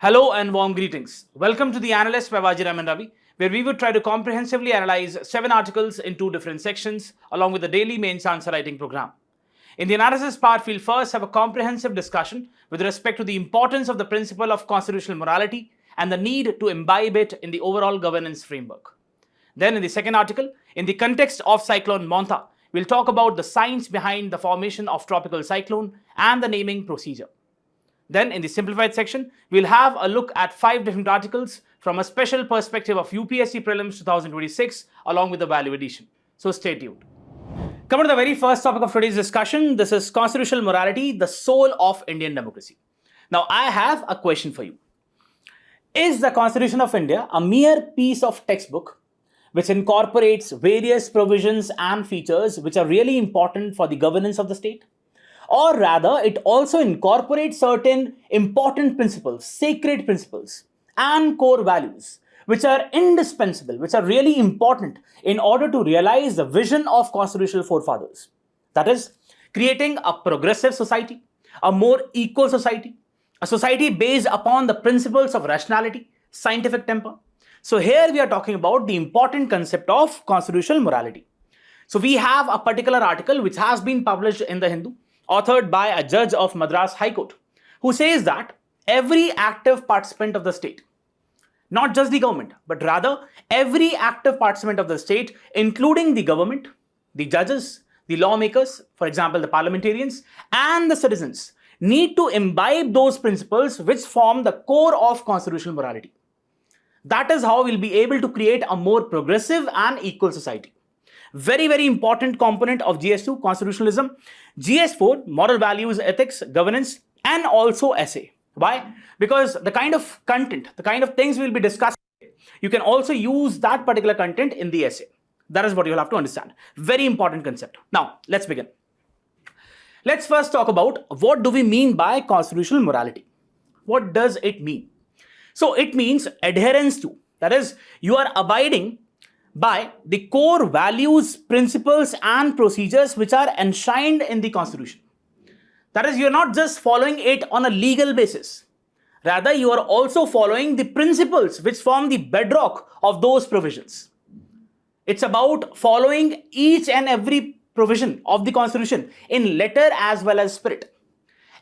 Hello and warm greetings. Welcome to the Analyst by Vajiram and Ravi, where we would try to comprehensively analyze 7 articles in 2 different sections, along with the daily mains answer writing program. In the analysis part, we'll first have a comprehensive discussion with respect to the importance of the principle of constitutional morality and the need to imbibe it in the overall governance framework. Then in the second article, in the context of Cyclone Montha, we'll talk about the science behind the formation of tropical cyclone and the naming procedure. Then in the simplified section, we'll have a look at 5 different articles from a special perspective of UPSC Prelims 2026 along with the value addition. So stay tuned. Coming to the very first topic of today's discussion, this is constitutional morality, the soul of Indian democracy. Now I have a question for you. Is the Constitution of India a mere piece of textbook which incorporates various provisions and features which are really important for the governance of the state? Or rather, it also incorporates certain important principles, sacred principles, and core values, which are indispensable, which are really important in order to realize the vision of constitutional forefathers. That is, creating a progressive society, a more equal society, a society based upon the principles of rationality, scientific temper. So here we are talking about the important concept of constitutional morality. So we have a particular article which has been published in the Hindu, authored by a judge of Madras High Court, who says that every active participant of the state, not just the government, but rather every active participant of the state, including the government, the judges, the lawmakers, for example, the parliamentarians, and the citizens, need to imbibe those principles which form the core of constitutional morality. That is how we'll be able to create a more progressive and equal society. Very, very important component of GS2, constitutionalism. GS4, moral values, ethics, governance, and also essay. Why? Because the kind of content, the kind of things we'll be discussing, you can also use that particular content in the essay. That is what you'll have to understand. Very important concept. Now, let's begin. Let's first talk about what do we mean by constitutional morality. What does it mean? So it means adherence to, that is, you are abiding by the core values, principles, and procedures which are enshrined in the Constitution. That is, you are not just following it on a legal basis. Rather, you are also following the principles which form the bedrock of those provisions. It's about following each and every provision of the Constitution in letter as well as spirit.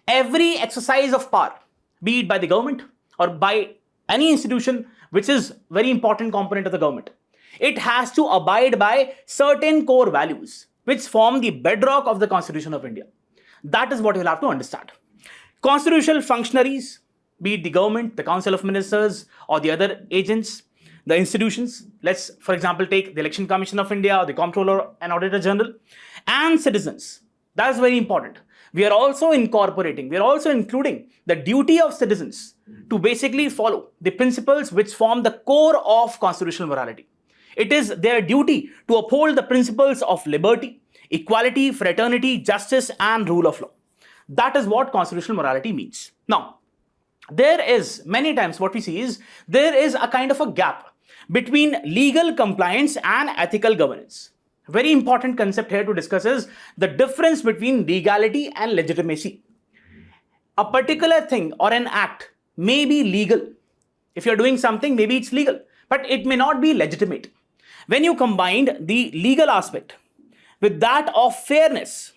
Every exercise of power, be it by the government or by any institution which is very important component of the government, it has to abide by certain core values which form the bedrock of the Constitution of India. That is what you'll have to understand. Constitutional functionaries, be it the government, the Council of Ministers, or the other agents, the institutions, let's for example take the Election Commission of India or the Comptroller and Auditor General, and citizens. That's very important. We are also incorporating, we are also including the duty of citizens to basically follow the principles which form the core of constitutional morality. It is their duty to uphold the principles of liberty, equality, fraternity, justice, and rule of law. That is what constitutional morality means. Now, there is many times what we see is there is a kind of a gap between legal compliance and ethical governance. Very important concept here to discuss is the difference between legality and legitimacy. A particular thing or an act may be legal. If you're doing something, maybe it's legal, but it may not be legitimate. When you combine the legal aspect with that of fairness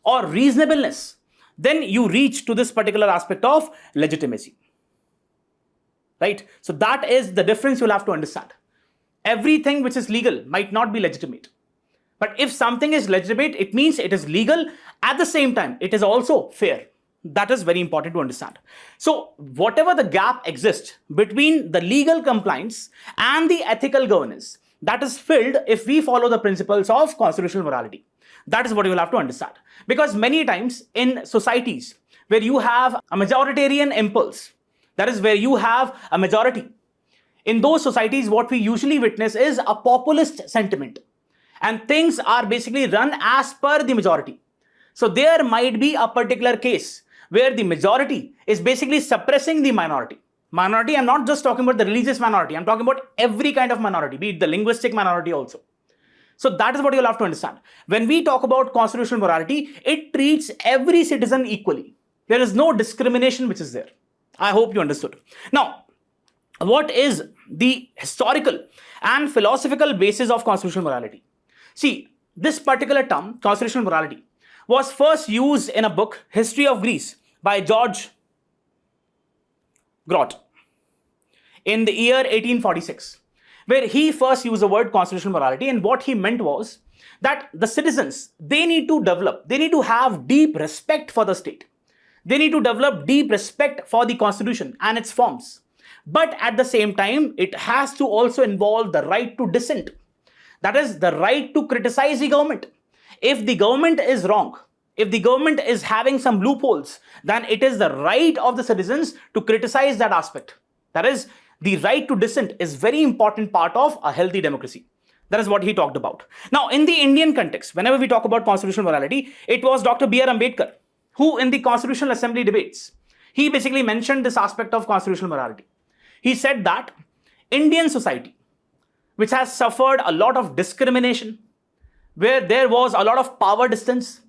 or reasonableness, then you reach to this particular aspect of legitimacy. Right? So that is the difference you'll have to understand. Everything which is legal might not be legitimate. But if something is legitimate, it means it is legal. At the same time, it is also fair. That is very important to understand. So whatever the gap exists between the legal compliance and the ethical governance, that is filled if we follow the principles of constitutional morality. That is what you will have to understand. Because many times in societies where you have a majoritarian impulse, that is where you have a majority, in those societies what we usually witness is a populist sentiment. And things are basically run as per the majority. So there might be a particular case where the majority is basically suppressing the minority. Minority, I'm not just talking about the religious minority, I'm talking about every kind of minority, be it the linguistic minority also. So that is what you'll have to understand. When we talk about constitutional morality, it treats every citizen equally. There is no discrimination which is there. I hope you understood. Now, what is the historical and philosophical basis of constitutional morality? See, this particular term, constitutional morality, was first used in a book, History of Greece, by George Grote in the year 1846, where he first used the word constitutional morality, and what he meant was that the citizens, they need to have deep respect for the state. They need to develop deep respect for the constitution and its forms. But at the same time, it has to also involve the right to dissent. That is the right to criticize the government. If the government is wrong, if the government is having some loopholes, then it is the right of the citizens to criticize that aspect. That is, the right to dissent is very important part of a healthy democracy. That is what he talked about. Now, in the Indian context, whenever we talk about constitutional morality, it was Dr. B.R. Ambedkar who, in the Constitutional Assembly debates, he basically mentioned this aspect of constitutional morality. He said that Indian society, which has suffered a lot of discrimination, where there was a lot of power distance,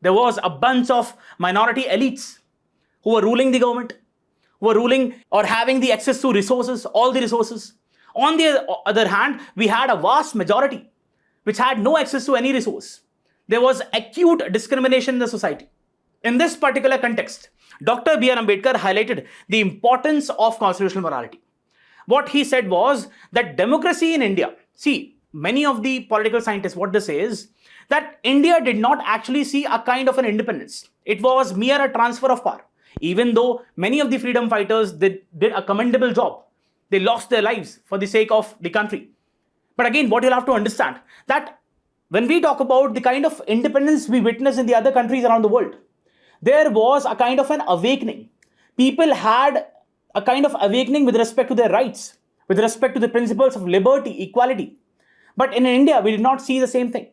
there was a bunch of minority elites who were ruling the government, who were ruling or having the access to resources, all the resources. On the other hand, we had a vast majority which had no access to any resource. There was acute discrimination in the society. In this particular context, Dr. B.R. Ambedkar highlighted the importance of constitutional morality. What he said was that democracy in India, see, many of the political scientists, what they say is that India did not actually see a kind of an independence. It was mere a transfer of power. Even though many of the freedom fighters did a commendable job, they lost their lives for the sake of the country. But again, what you'll have to understand that when we talk about the kind of independence we witness in the other countries around the world, there was a kind of an awakening. People had a kind of awakening with respect to their rights, with respect to the principles of liberty, equality. But in India, we did not see the same thing.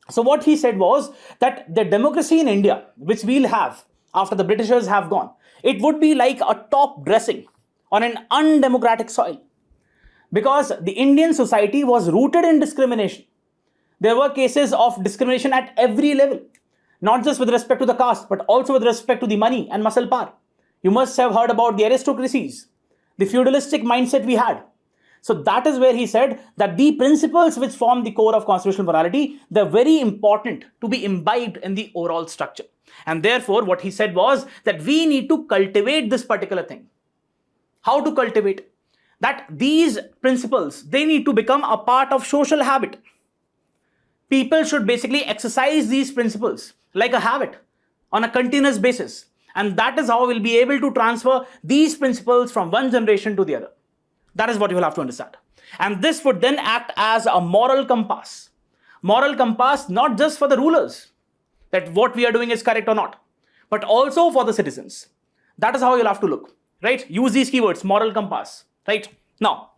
So what he said was that the democracy in India, which we'll have after the Britishers have gone, it would be like a top dressing on an undemocratic soil. Because the Indian society was rooted in discrimination. There were cases of discrimination at every level. Not just with respect to the caste, but also with respect to the money and muscle power. You must have heard about the aristocracies, the feudalistic mindset we had. So that is where he said that the principles which form the core of constitutional morality, they're very important to be imbibed in the overall structure. And therefore, what he said was that we need to cultivate this particular thing. How to cultivate? That these principles, they need to become a part of social habit. People should basically exercise these principles like a habit on a continuous basis. And that is how we'll be able to transfer these principles from one generation to the other. That is what you will have to understand. And this would then act as a moral compass. Moral compass not just for the rulers, that what we are doing is correct or not, but also for the citizens. That is how you'll have to look, right? Use these keywords, moral compass, right? Now,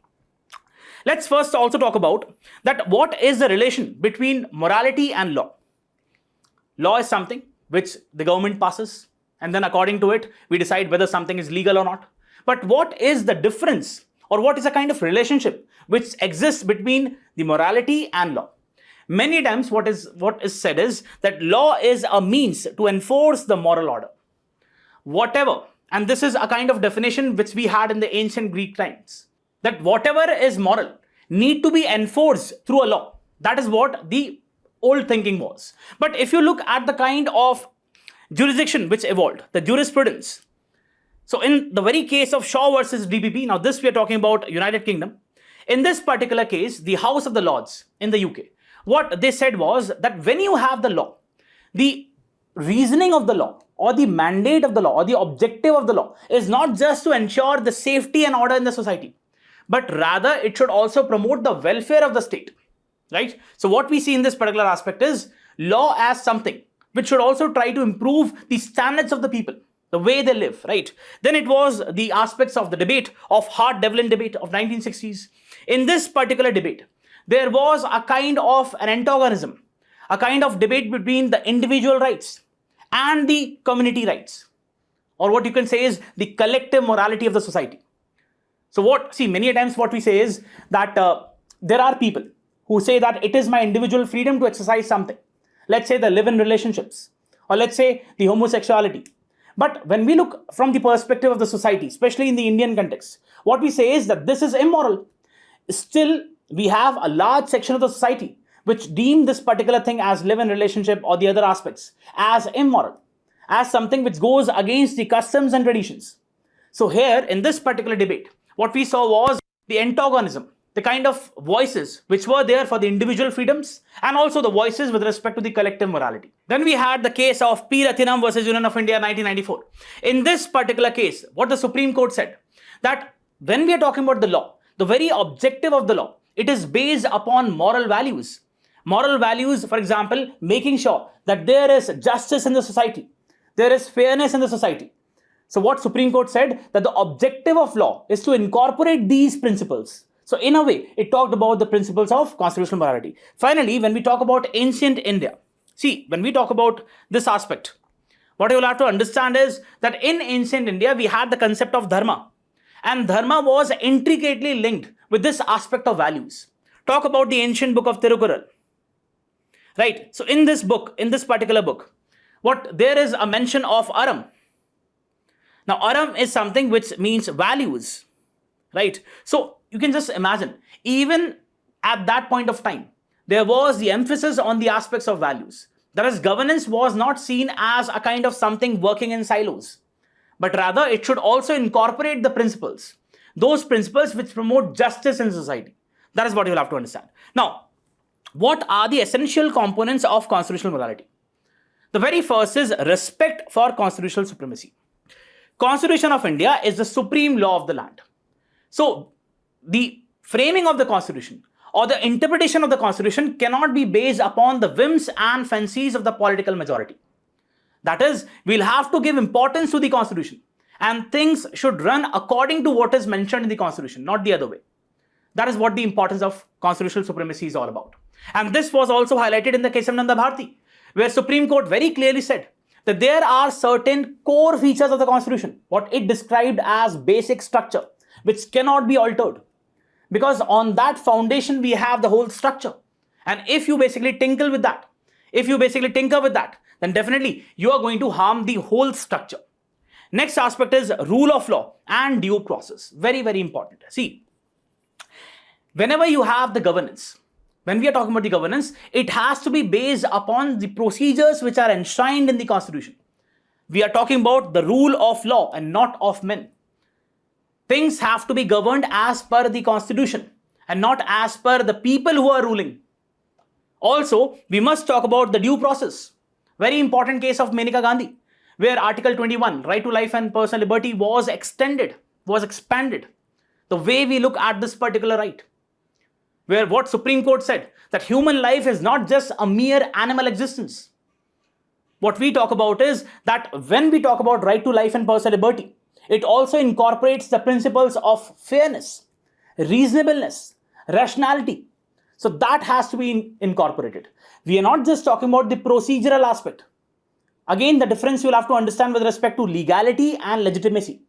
let's first also talk about that what is the relation between morality and law. Law is something which the government passes, and then according to it, we decide whether something is legal or not. But what is the difference, or what is a kind of relationship which exists between the morality and law? Many times what is said is that law is a means to enforce the moral order. Whatever, and this is a kind of definition which we had in the ancient Greek times, that whatever is moral need to be enforced through a law. That is what the old thinking was. But if you look at the kind of jurisdiction which evolved, the jurisprudence. So in the very case of Shaw versus DPP, now this we are talking about United Kingdom. In this particular case, the House of the Lords in the UK, what they said was that when you have the law, the reasoning of the law or the mandate of the law or the objective of the law is not just to ensure the safety and order in the society, but rather it should also promote the welfare of the state, right? So what we see in this particular aspect is law as something which should also try to improve the standards of the people, the way they live, right? Then it was the aspects of the debate of Hart-Devlin debate of 1960s. In this particular debate, there was a kind of an antagonism, a kind of debate between the individual rights and the community rights, or what you can say is the collective morality of the society. So many times what we say is that there are people who say that it is my individual freedom to exercise something. Let's say the live-in relationships, or let's say the homosexuality. But when we look from the perspective of the society, especially in the Indian context, what we say is that this is immoral. Still, we have a large section of the society which deem this particular thing as live-in relationship or the other aspects as immoral, as something which goes against the customs and traditions. So here, in this particular debate, what we saw was the antagonism, the kind of voices which were there for the individual freedoms and also the voices with respect to the collective morality. Then we had the case of P. Rathinam versus Union of India 1994. In this particular case, what the Supreme Court said, that when we are talking about the law, the very objective of the law, it is based upon moral values. Moral values, for example, making sure that there is justice in the society, there is fairness in the society. So what Supreme Court said, that the objective of law is to incorporate these principles. So in a way, it talked about the principles of constitutional morality. Finally, when we talk about ancient India, see, when we talk about this aspect, what you will have to understand is that in ancient India, we had the concept of dharma. And dharma was intricately linked with this aspect of values. Talk about the ancient book of Tirukural. Right, so in this book, in this particular book, there is a mention of aram. Now, aram is something which means values, right? So you can just imagine, even at that point of time, there was the emphasis on the aspects of values. That is, governance was not seen as a kind of something working in silos, but rather it should also incorporate the principles, those principles which promote justice in society. That is what you will have to understand. Now, what are the essential components of constitutional morality? The very first is respect for constitutional supremacy. Constitution of India is the supreme law of the land. So, the framing of the Constitution or the interpretation of the Constitution cannot be based upon the whims and fancies of the political majority. That is, we'll have to give importance to the Constitution and things should run according to what is mentioned in the Constitution, not the other way. That is what the importance of constitutional supremacy is all about. And this was also highlighted in the case of Nanda Bharati, where Supreme Court very clearly said that there are certain core features of the Constitution, what it described as basic structure, which cannot be altered. Because on that foundation, we have the whole structure. And if you basically tinker with that, then definitely you are going to harm the whole structure. Next aspect is rule of law and due process. Very, very important. See, whenever you have the governance, when we are talking about the governance, it has to be based upon the procedures which are enshrined in the Constitution. We are talking about the rule of law and not of men. Things have to be governed as per the Constitution and not as per the people who are ruling. Also, we must talk about the due process. Very important case of Maneka Gandhi, where Article 21, right to life and personal liberty, was expanded. The way we look at this particular right, where what Supreme Court said, that human life is not just a mere animal existence. What we talk about is that when we talk about right to life and personal liberty, it also incorporates the principles of fairness, reasonableness, rationality. So that has to be incorporated. We are not just talking about the procedural aspect. Again, the difference you'll have to understand with respect to legality and legitimacy.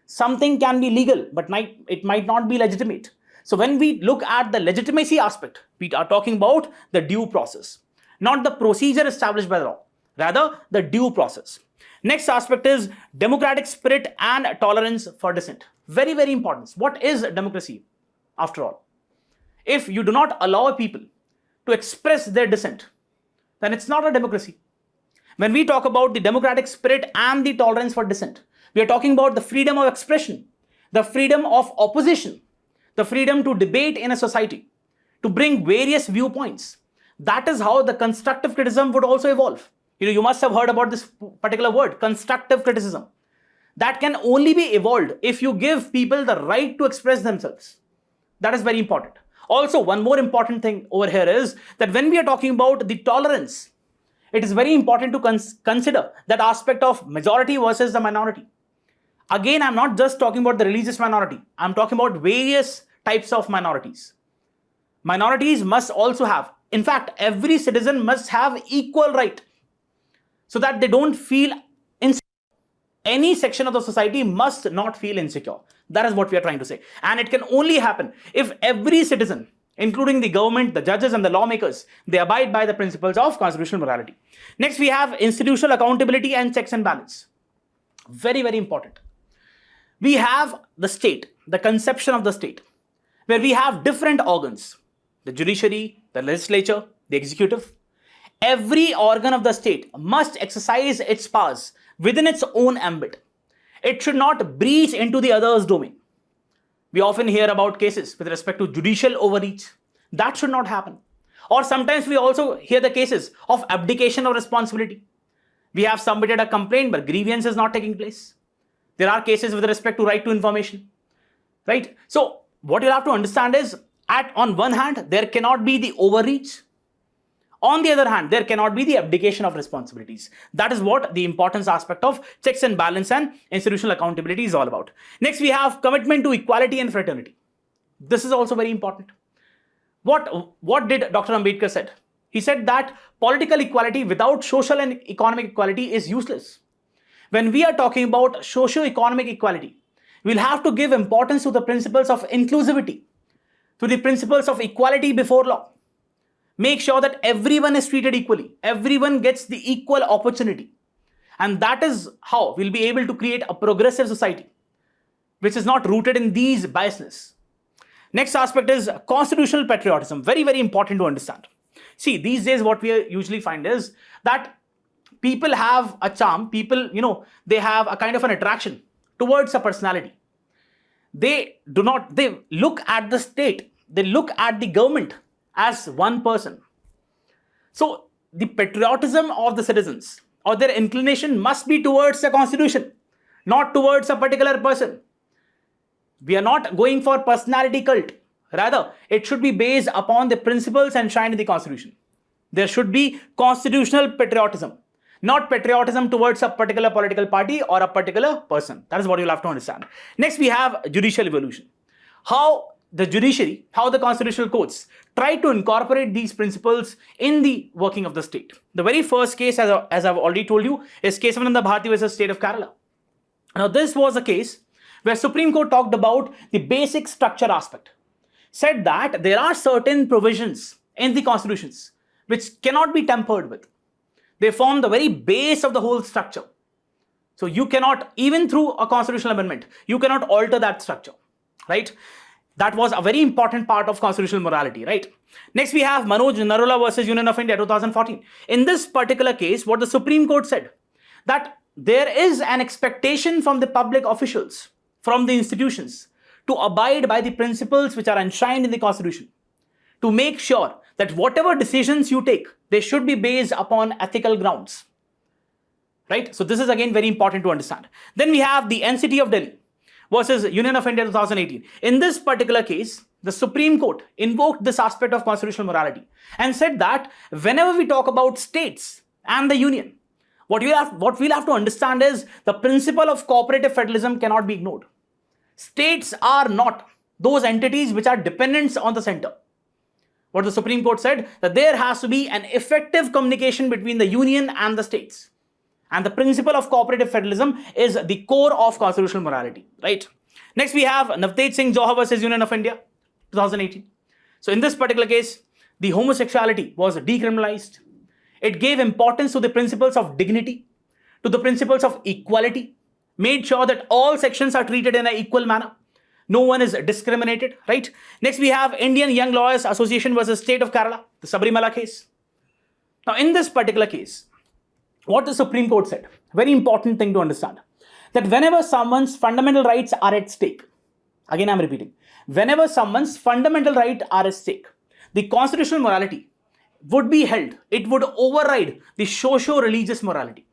Something can be legal, but it might not be legitimate. So when we look at the legitimacy aspect, we are talking about the due process, not the procedure established by the law, rather the due process. Next aspect is democratic spirit and tolerance for dissent. Very, very important. What is democracy after all? If you do not allow people to express their dissent, then it's not a democracy. When we talk about the democratic spirit and the tolerance for dissent, we are talking about the freedom of expression, the freedom of opposition, the freedom to debate in a society, to bring various viewpoints. That is how the constructive criticism would also evolve. You must have heard about this particular word, constructive criticism. That can only be evolved if you give people the right to express themselves. That is very important. Also, one more important thing over here is that when we are talking about the tolerance, it is very important to consider that aspect of majority versus the minority. Again, I'm not just talking about the religious minority. I'm talking about various types of minorities. Minorities must also have, in fact, every citizen must have equal right, so that they don't feel insecure. Any section of the society must not feel insecure. That is what we are trying to say. And it can only happen if every citizen, including the government, the judges and the lawmakers, they abide by the principles of constitutional morality. Next, we have institutional accountability and checks and balance. Very, very important. We have the state, the conception of the state, where we have different organs, the judiciary, the legislature, the executive. Every organ of the state must exercise its powers within its own ambit. It should not breach into the other's domain. We often hear about cases with respect to judicial overreach. That should not happen. Or sometimes we also hear the cases of abdication of responsibility. We have submitted a complaint, but grievance is not taking place. There are cases with respect to right to information, right? So what you'll have to understand is, on one hand, there cannot be the overreach. On the other hand, there cannot be the abdication of responsibilities. That is what the importance aspect of checks and balance and institutional accountability is all about. Next, we have commitment to equality and fraternity. This is also very important. What did Dr. Ambedkar said? He said that political equality without social and economic equality is useless. When we are talking about socio-economic equality, we'll have to give importance to the principles of inclusivity, to the principles of equality before law. Make sure that everyone is treated equally. Everyone gets the equal opportunity. And that is how we'll be able to create a progressive society, which is not rooted in these biases. Next aspect is constitutional patriotism. Very, very important to understand. See, these days what we usually find is that people have a charm. People, they have a kind of an attraction towards a personality. They look at the state. They look at the government as one person. So the patriotism of the citizens or their inclination must be towards the constitution, not towards a particular person. We are not going for personality cult. Rather, it should be based upon the principles enshrined in the constitution. There should be constitutional patriotism, not patriotism towards a particular political party or a particular person. That is what you'll have to understand. Next, we have judicial evolution. How the judiciary, how the constitutional courts try to incorporate these principles in the working of the state. The very first case, as I've already told you, is Kesavananda Bharati versus State of Kerala. Now, this was a case where Supreme Court talked about the basic structure aspect, said that there are certain provisions in the constitutions which cannot be tampered with. They form the very base of the whole structure. So you cannot, even through a constitutional amendment, you cannot alter that structure, right? That was a very important part of constitutional morality, right? Next, we have Manoj Narula versus Union of India 2014. In this particular case, what the Supreme Court said, that there is an expectation from the public officials, from the institutions, to abide by the principles which are enshrined in the Constitution, to make sure that whatever decisions you take, they should be based upon ethical grounds, right? So this is again very important to understand. Then we have the NCT of Delhi versus Union of India 2018. In this particular case, the Supreme Court invoked this aspect of constitutional morality and said that whenever we talk about states and the union, what we'll have to understand is the principle of cooperative federalism cannot be ignored. States are not those entities which are dependent on the center. What the Supreme Court said, that there has to be an effective communication between the union and the states. And the principle of cooperative federalism is the core of constitutional morality, right? Next, we have Navtej Singh Johar versus Union of India, 2018. So in this particular case, the homosexuality was decriminalized. It gave importance to the principles of dignity, to the principles of equality, made sure that all sections are treated in an equal manner. No one is discriminated, right? Next, we have Indian Young Lawyers Association versus State of Kerala, the Sabarimala case. Now, in this particular case, what the Supreme Court said, very important thing to understand, that whenever someone's fundamental rights are at stake, again I'm repeating, whenever someone's fundamental rights are at stake, the constitutional morality would be held, it would override the socio-religious morality.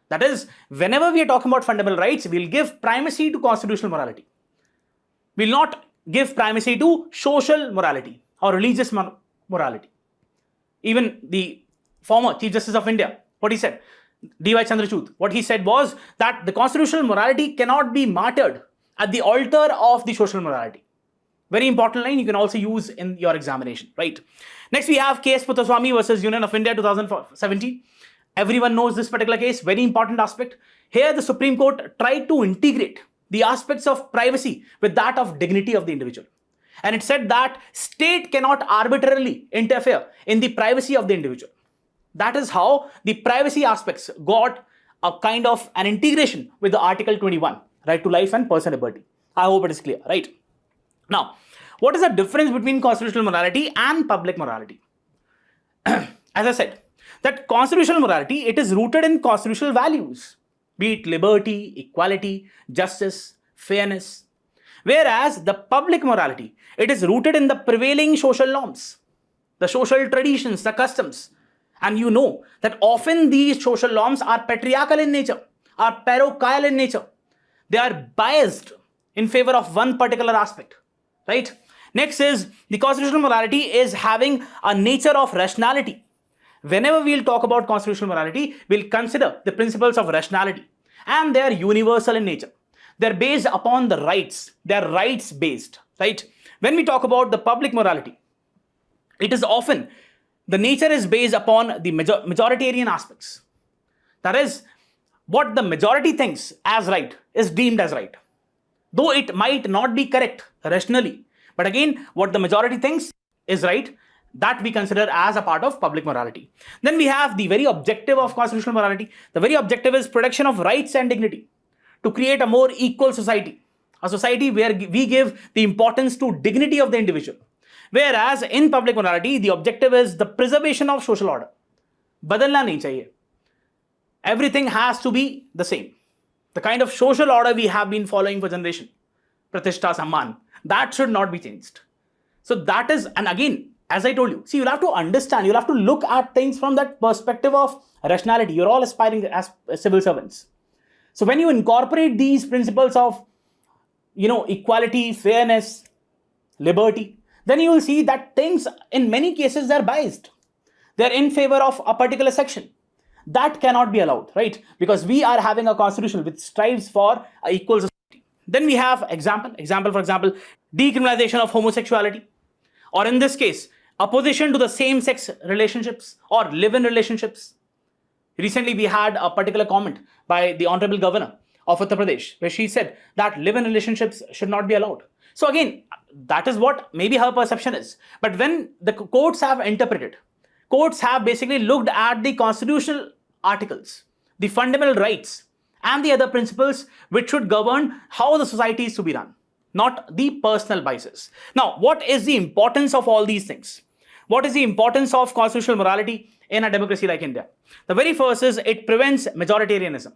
That is, whenever we are talking about fundamental rights, we'll give primacy to constitutional morality. We'll not give primacy to social morality or religious morality. Even the former Chief Justice of India, what he said, D.Y. Chandrachud, what he said was that the constitutional morality cannot be martyred at the altar of the social morality. Very important line you can also use in your examination, right? Next, we have K.S. Puttaswamy versus Union of India 2017. Everyone knows this particular case, very important aspect. Here, the Supreme Court tried to integrate the aspects of privacy with that of dignity of the individual. And it said that state cannot arbitrarily interfere in the privacy of the individual. That is how the privacy aspects got a kind of an integration with the Article 21, right to life and personal liberty. I hope it is clear, right? Now, what is the difference between constitutional morality and public morality? As I said, that constitutional morality, it is rooted in constitutional values, be it liberty, equality, justice, fairness. Whereas the public morality, it is rooted in the prevailing social norms, the social traditions, the customs. And you know that often these social norms are patriarchal in nature, are parochial in nature. They are biased in favor of one particular aspect, right? Next is the constitutional morality is having a nature of rationality. Whenever we'll talk about constitutional morality, we'll consider the principles of rationality, and they are universal in nature. They're based upon the rights. They're rights based, right? When we talk about the public morality, it is often the nature is based upon the majoritarian aspects. That is, what the majority thinks as right is deemed as right, though it might not be correct rationally. But again, what the majority thinks is right, that we consider as a part of public morality. Then we have the very objective of constitutional morality. The very objective is protection of rights and dignity, to create a more equal society, a society where we give the importance to dignity of the individual. Whereas in public morality, the objective is the preservation of social order. Badalna nahi chahiye. Everything has to be the same. The kind of social order we have been following for generation, Pratishta Samman, that should not be changed. So that is, and again, as I told you, see, you'll have to understand, you'll have to look at things from that perspective of rationality. You're all aspiring as civil servants. So when you incorporate these principles of, equality, fairness, liberty, then you will see that things in many cases they're biased. They're in favor of a particular section. That cannot be allowed, right? Because we are having a constitution which strives for an equal society. Then we have for example, decriminalization of homosexuality, or in this case, opposition to the same-sex relationships or live-in relationships. Recently, we had a particular comment by the Honorable Governor of Uttar Pradesh, where she said that live-in relationships should not be allowed. So again, that is what maybe her perception is. But when the courts have interpreted, courts have basically looked at the constitutional articles, the fundamental rights, and the other principles which should govern how the society is to be run, not the personal biases. Now, what is the importance of all these things? What is the importance of constitutional morality in a democracy like India? The very first is it prevents majoritarianism,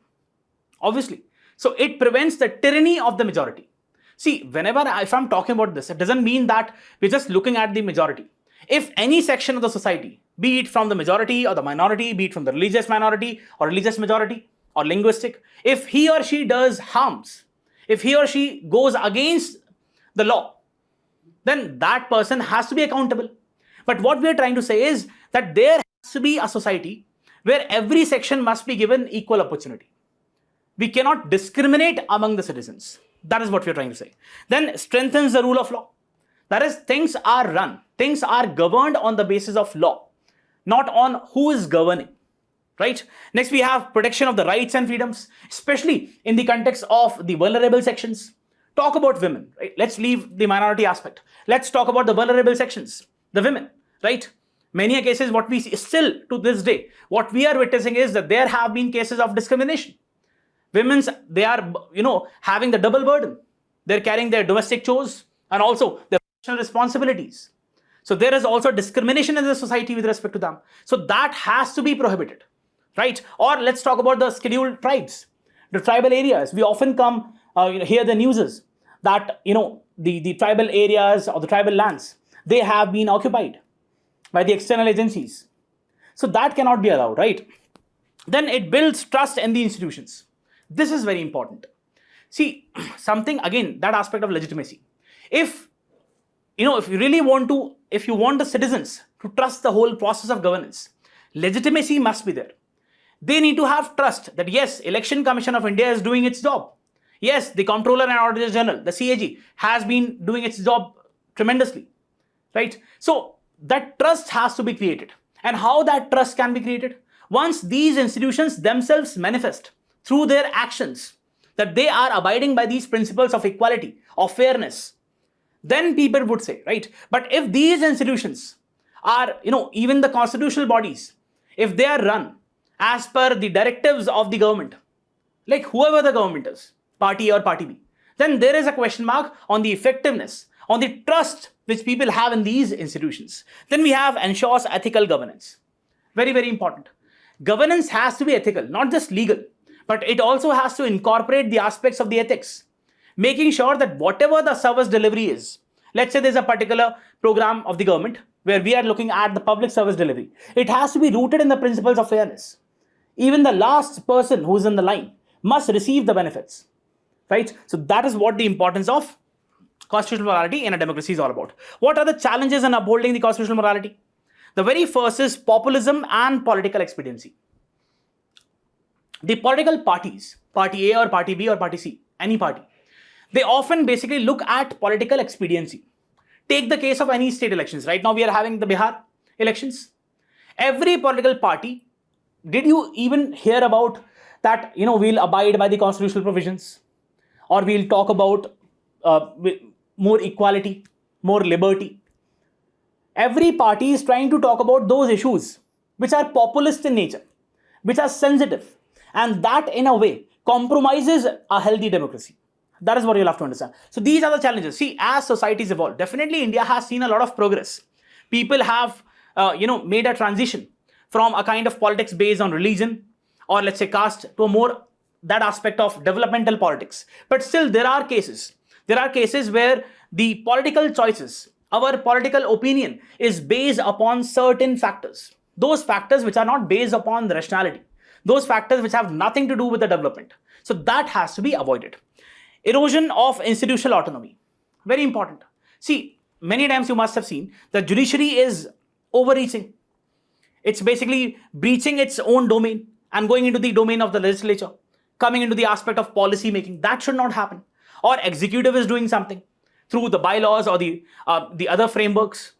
obviously. So it prevents the tyranny of the majority. See, if I'm talking about this, it doesn't mean that we're just looking at the majority. If any section of the society, be it from the majority or the minority, be it from the religious minority or religious majority or linguistic, if he or she does harms, if he or she goes against the law, then that person has to be accountable. But what we are trying to say is that there has to be a society where every section must be given equal opportunity. We cannot discriminate among the citizens. That is what we are trying to say. Then strengthens the rule of law. That is, things are governed on the basis of law, not on who is governing, right? Next, we have protection of the rights and freedoms, especially in the context of the vulnerable sections. Talk about women, right? Let's leave the minority aspect. Let's talk about the vulnerable sections, the women, right? Many cases, what we see still to this day, what we are witnessing is that there have been cases of discrimination. Women's, they are, having the double burden. They're carrying their domestic chores and also their professional responsibilities. So there is also discrimination in the society with respect to them. So that has to be prohibited, right? Or let's talk about the scheduled tribes, the tribal areas. We often hear the news that, the tribal areas or the tribal lands, they have been occupied by the external agencies. So that cannot be allowed, right? Then it builds trust in the institutions. This is very important. See, again, that aspect of legitimacy. If you want the citizens to trust the whole process of governance, legitimacy must be there. They need to have trust that yes, Election Commission of India is doing its job. Yes, the Comptroller and Auditor General, the CAG, has been doing its job tremendously, right? So that trust has to be created. And how that trust can be created? Once these institutions themselves manifest through their actions that they are abiding by these principles of equality, of fairness, then people would say, right? But if these institutions are, even the constitutional bodies, if they are run as per the directives of the government, like whoever the government is, party A or party B, then there is a question mark on the effectiveness, on the trust which people have in these institutions. Then we have ensures ethical governance. Very, very important. Governance has to be ethical, not just legal, but it also has to incorporate the aspects of the ethics, making sure that whatever the service delivery is, let's say there's a particular program of the government where we are looking at the public service delivery, it has to be rooted in the principles of fairness. Even the last person who's in the line must receive the benefits, right? So that is what the importance of constitutional morality in a democracy is all about. What are the challenges in upholding the constitutional morality? The very first is populism and political expediency. The political parties, party A or party B or party C, any party, they often basically look at political expediency. Take the case of any state elections. Right now we are having the Bihar elections. Every political party, did you even hear about that, we'll abide by the constitutional provisions, or we'll talk about more equality, more liberty? Every party is trying to talk about those issues which are populist in nature, which are sensitive, and that in a way compromises a healthy democracy. That is what you'll have to understand. So these are the challenges. See, as societies evolve, definitely India has seen a lot of progress. People have, made a transition from a kind of politics based on religion or let's say caste to a more that aspect of developmental politics. But still, there are cases where the political choices, our political opinion is based upon certain factors. Those factors which are not based upon the rationality. Those factors which have nothing to do with the development. So that has to be avoided. Erosion of institutional autonomy. Very important. See, many times you must have seen the judiciary is overreaching. It's basically breaching its own domain and going into the domain of the legislature, coming into the aspect of policy making. That should not happen. Or executive is doing something through the bylaws or the other frameworks,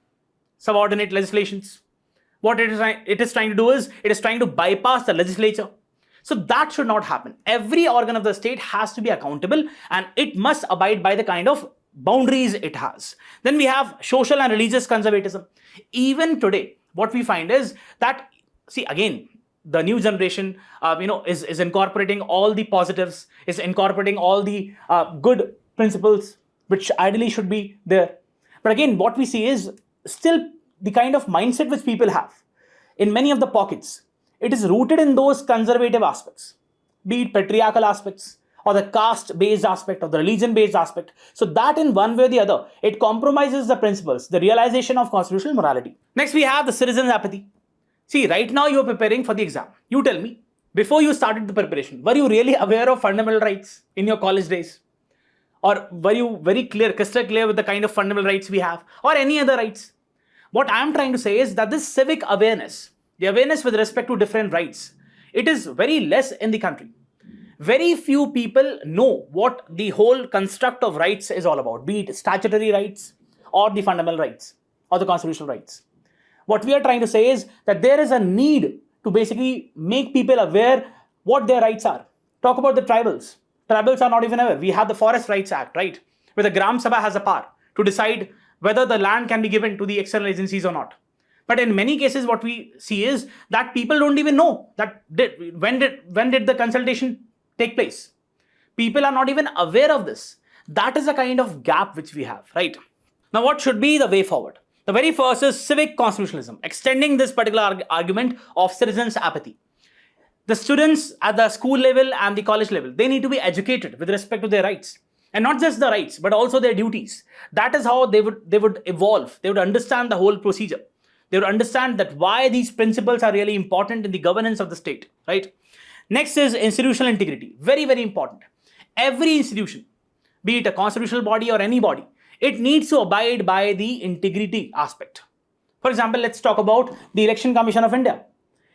subordinate legislations. What it is trying to do is, it is trying to bypass the legislature. So that should not happen. Every organ of the state has to be accountable and it must abide by the kind of boundaries it has. Then we have social and religious conservatism. Even today, what we find is that, see, again, the new generation, is incorporating all the positives, is incorporating all the good principles, which ideally should be there. But again, what we see is still the kind of mindset which people have in many of the pockets. It is rooted in those conservative aspects, be it patriarchal aspects or the caste-based aspect or the religion-based aspect. So that in one way or the other, it compromises the principles, the realization of constitutional morality. Next, we have the citizen's apathy. See, right now you are preparing for the exam. You tell me, before you started the preparation, were you really aware of fundamental rights in your college days? Or were you very clear, crystal clear with the kind of fundamental rights we have or any other rights? What I am trying to say is that this civic awareness, the awareness with respect to different rights, it is very less in the country. Very few people know what the whole construct of rights is all about, be it statutory rights or the fundamental rights or the constitutional rights. What we are trying to say is that there is a need to basically make people aware what their rights are. Talk about the tribals. Tribals are not even aware. We have the Forest Rights Act, right? Where the Gram Sabha has a power to decide whether the land can be given to the external agencies or not. But in many cases, what we see is that people don't even know that when did the consultation take place. People are not even aware of this. That is a kind of gap which we have, right? Now, what should be the way forward? The very first is civic constitutionalism, extending this particular argument of citizens' apathy. The students at the school level and the college level, they need to be educated with respect to their rights. And not just the rights, but also their duties. That is how they would evolve. They would understand the whole procedure. They would understand that why these principles are really important in the governance of the state, right? Next is institutional integrity. Very, very important. Every institution, be it a constitutional body or any body, it needs to abide by the integrity aspect. For example, let's talk about the Election Commission of India.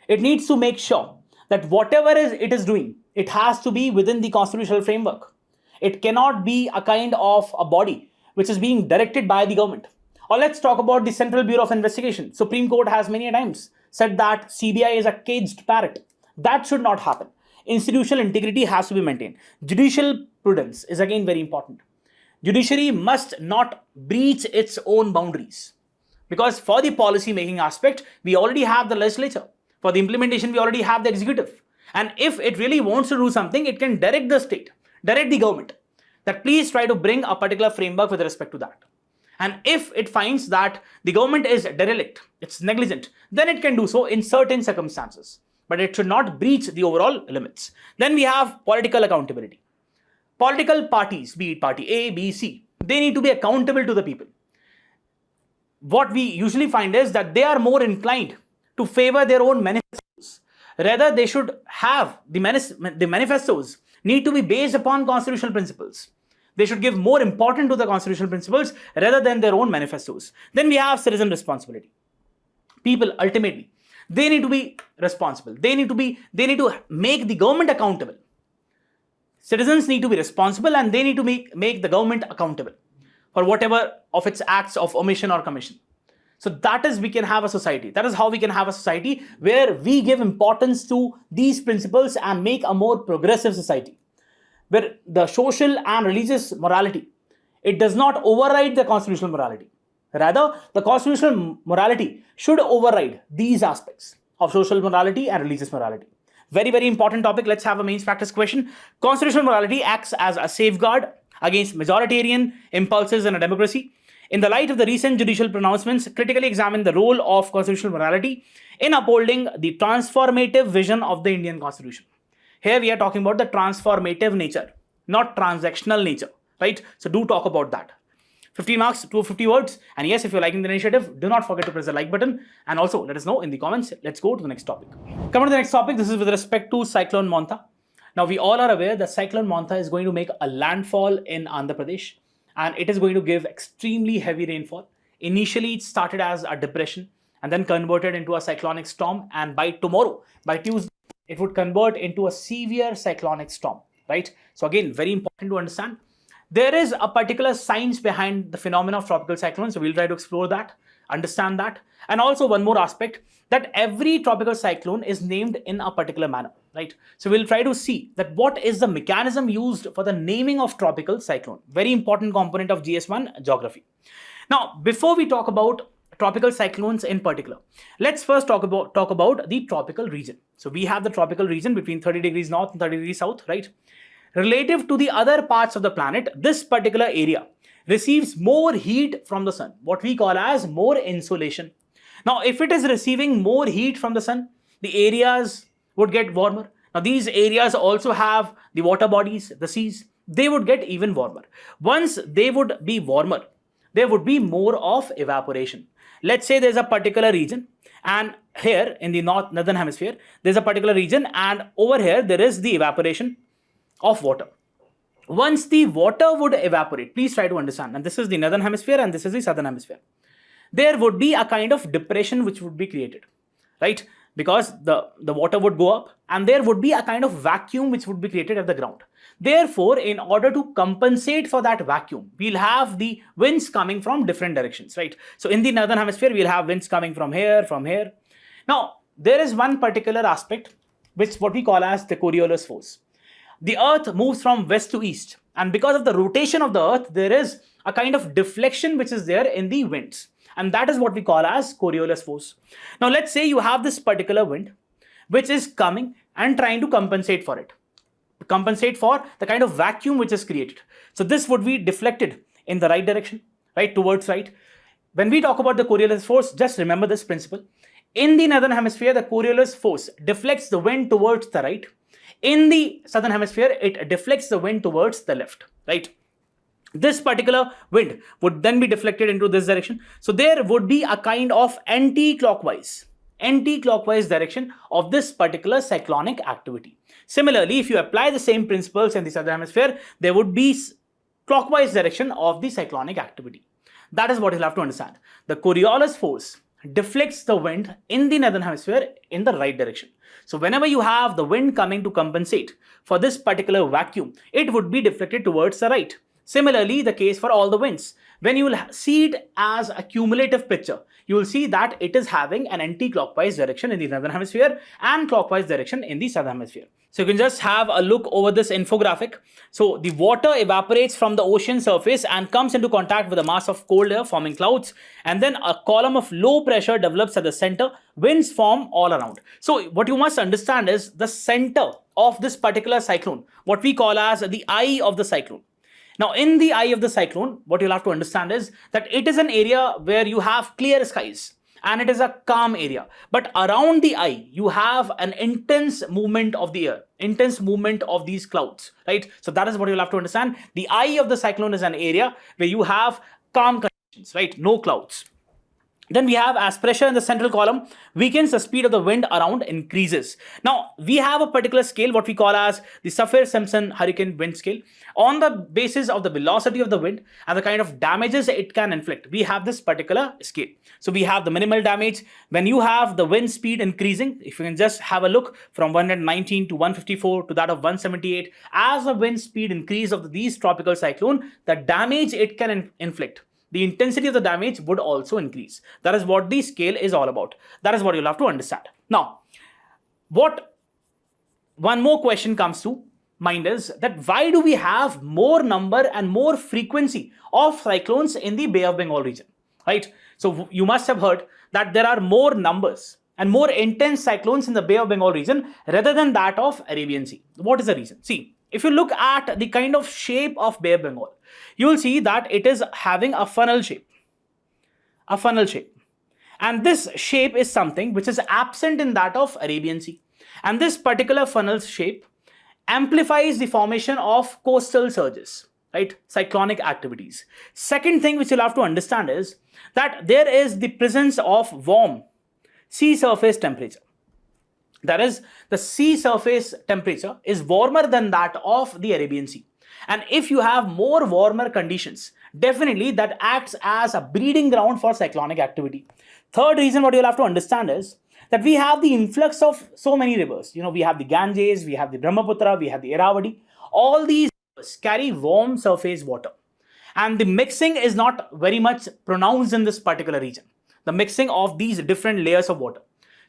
It needs to make sure that whatever it is doing, it has to be within the constitutional framework. It cannot be a kind of a body which is being directed by the government. Or let's talk about the Central Bureau of Investigation. Supreme Court has many times said that CBI is a caged parrot. That should not happen. Institutional integrity has to be maintained. Judicial prudence is again very important. Judiciary must not breach its own boundaries. Because for the policy making aspect, we already have the legislature. For the implementation, we already have the executive. And if it really wants to do something, it can direct the state, direct the government, that please try to bring a particular framework with respect to that. And if it finds that the government is derelict, it's negligent, then it can do so in certain circumstances. But it should not breach the overall limits. Then we have political accountability. Political parties, be it party A, B, C, they need to be accountable to the people. What we usually find is that they are more inclined to favor their own manifestos. Rather, they should have the manifestos need to be based upon constitutional principles. They should give more importance to the constitutional principles rather than their own manifestos. Then we have citizen responsibility. People ultimately, they need to be responsible. They need to make the government accountable. Citizens need to be responsible and they need to make the government accountable for whatever of its acts of omission or commission. So that is we can have a society. That is how we can have a society where we give importance to these principles and make a more progressive society, where the social and religious morality, it does not override the constitutional morality. Rather, the constitutional morality should override these aspects of social morality and religious morality. Very, very important topic. Let's have a mains practice question. Constitutional morality acts as a safeguard against majoritarian impulses in a democracy. In the light of the recent judicial pronouncements, critically examine the role of constitutional morality in upholding the transformative vision of the Indian Constitution. Here we are talking about the transformative nature, not transactional nature, right? So do talk about that. 50 marks, 250 words. And yes, if you're liking the initiative, do not forget to press the like button. And also let us know in the comments. Let's go to the next topic. Coming to the next topic, this is with respect to Cyclone Montha. Now we all are aware that Cyclone Montha is going to make a landfall in Andhra Pradesh. And it is going to give extremely heavy rainfall. Initially, it started as a depression and then converted into a cyclonic storm. And by tomorrow, by Tuesday, it would convert into a severe cyclonic storm, right? So again, very important to understand. There is a particular science behind the phenomena of tropical cyclones. So we'll try to explore that, understand that. And also one more aspect, that every tropical cyclone is named in a particular manner, right? So we'll try to see that what is the mechanism used for the naming of tropical cyclone. Very important component of GS1 geography. Now, before we talk about tropical cyclones in particular, let's first talk about the tropical region. So we have the tropical region between 30 degrees north and 30 degrees south, right? Relative to the other parts of the planet, this particular area receives more heat from the sun, what we call as more insolation. Now, if it is receiving more heat from the sun, the areas would get warmer. Now, these areas also have the water bodies, the seas, they would get even warmer. Once they would be warmer, there would be more of evaporation. Let's say there's a particular region, and here in the northern hemisphere, there's a particular region, and over here, there is the evaporation of water. Once the water would evaporate, please try to understand, and this is the northern hemisphere and this is the southern hemisphere, there would be a kind of depression which would be created, right? Because the water would go up and there would be a kind of vacuum which would be created at the ground. Therefore, in order to compensate for that vacuum, we'll have the winds coming from different directions, right? So in the northern hemisphere, we'll have winds coming from here, from here. Now, there is one particular aspect which what we call as the Coriolis force. The earth moves from west to east, and because of the rotation of the earth, there is a kind of deflection which is there in the winds. And that is what we call as Coriolis force. Now, let's say you have this particular wind which is coming and trying to compensate for it. Compensate for the kind of vacuum which is created. So this would be deflected in the right direction, right, towards right. When we talk about the Coriolis force, just remember this principle. In the northern hemisphere, the Coriolis force deflects the wind towards the right. In the southern hemisphere, it deflects the wind towards the left, right? This particular wind would then be deflected into this direction. So there would be a kind of anti-clockwise direction of this particular cyclonic activity. Similarly, if you apply the same principles in the southern hemisphere, there would be clockwise direction of the cyclonic activity. That is what you'll have to understand. The Coriolis force deflects the wind in the northern hemisphere in the right direction. So whenever you have the wind coming to compensate for this particular vacuum, it would be deflected towards the right. Similarly, the case for all the winds. When you will see it as a cumulative picture, you will see that it is having an anti-clockwise direction in the northern hemisphere and clockwise direction in the southern hemisphere. So you can just have a look over this infographic. So the water evaporates from the ocean surface and comes into contact with a mass of cold air, forming clouds, and then a column of low pressure develops at the center. Winds form all around. So what you must understand is the center of this particular cyclone, what we call as the eye of the cyclone. Now, in the eye of the cyclone, what you'll have to understand is that it is an area where you have clear skies and it is a calm area. But around the eye, you have an intense movement of the air, intense movement of these clouds, right? So that is what you'll have to understand. The eye of the cyclone is an area where you have calm conditions, right? No clouds. Then we have, as pressure in the central column weakens, the speed of the wind around increases. Now, we have a particular scale, what we call as the Saffir-Simpson hurricane wind scale. On the basis of the velocity of the wind and the kind of damages it can inflict, we have this particular scale. So we have the minimal damage. When you have the wind speed increasing, if you can just have a look from 119 to 154 to that of 178, as the wind speed increase of these tropical cyclone, the damage it can inflict, the intensity of the damage would also increase. That is what the scale is all about. That is what you'll have to understand. Now, one more question comes to mind is that why do we have more number and more frequency of cyclones in the Bay of Bengal region, right? So you must have heard that there are more numbers and more intense cyclones in the Bay of Bengal region rather than that of Arabian Sea. What is the reason? See, if you look at the kind of shape of Bay of Bengal, you will see that it is having a funnel shape. A funnel shape. And this shape is something which is absent in that of Arabian Sea. And this particular funnel shape amplifies the formation of coastal surges, right? Cyclonic activities. Second thing which you'll have to understand is that there is the presence of warm sea surface temperature. That is, the sea surface temperature is warmer than that of the Arabian Sea. And if you have more warmer conditions, definitely that acts as a breeding ground for cyclonic activity. Third reason what you'll have to understand is that we have the influx of so many rivers. You know, we have the Ganges, we have the Brahmaputra, we have the Irrawaddy. All these rivers carry warm surface water. And the mixing is not very much pronounced in this particular region. The mixing of these different layers of water.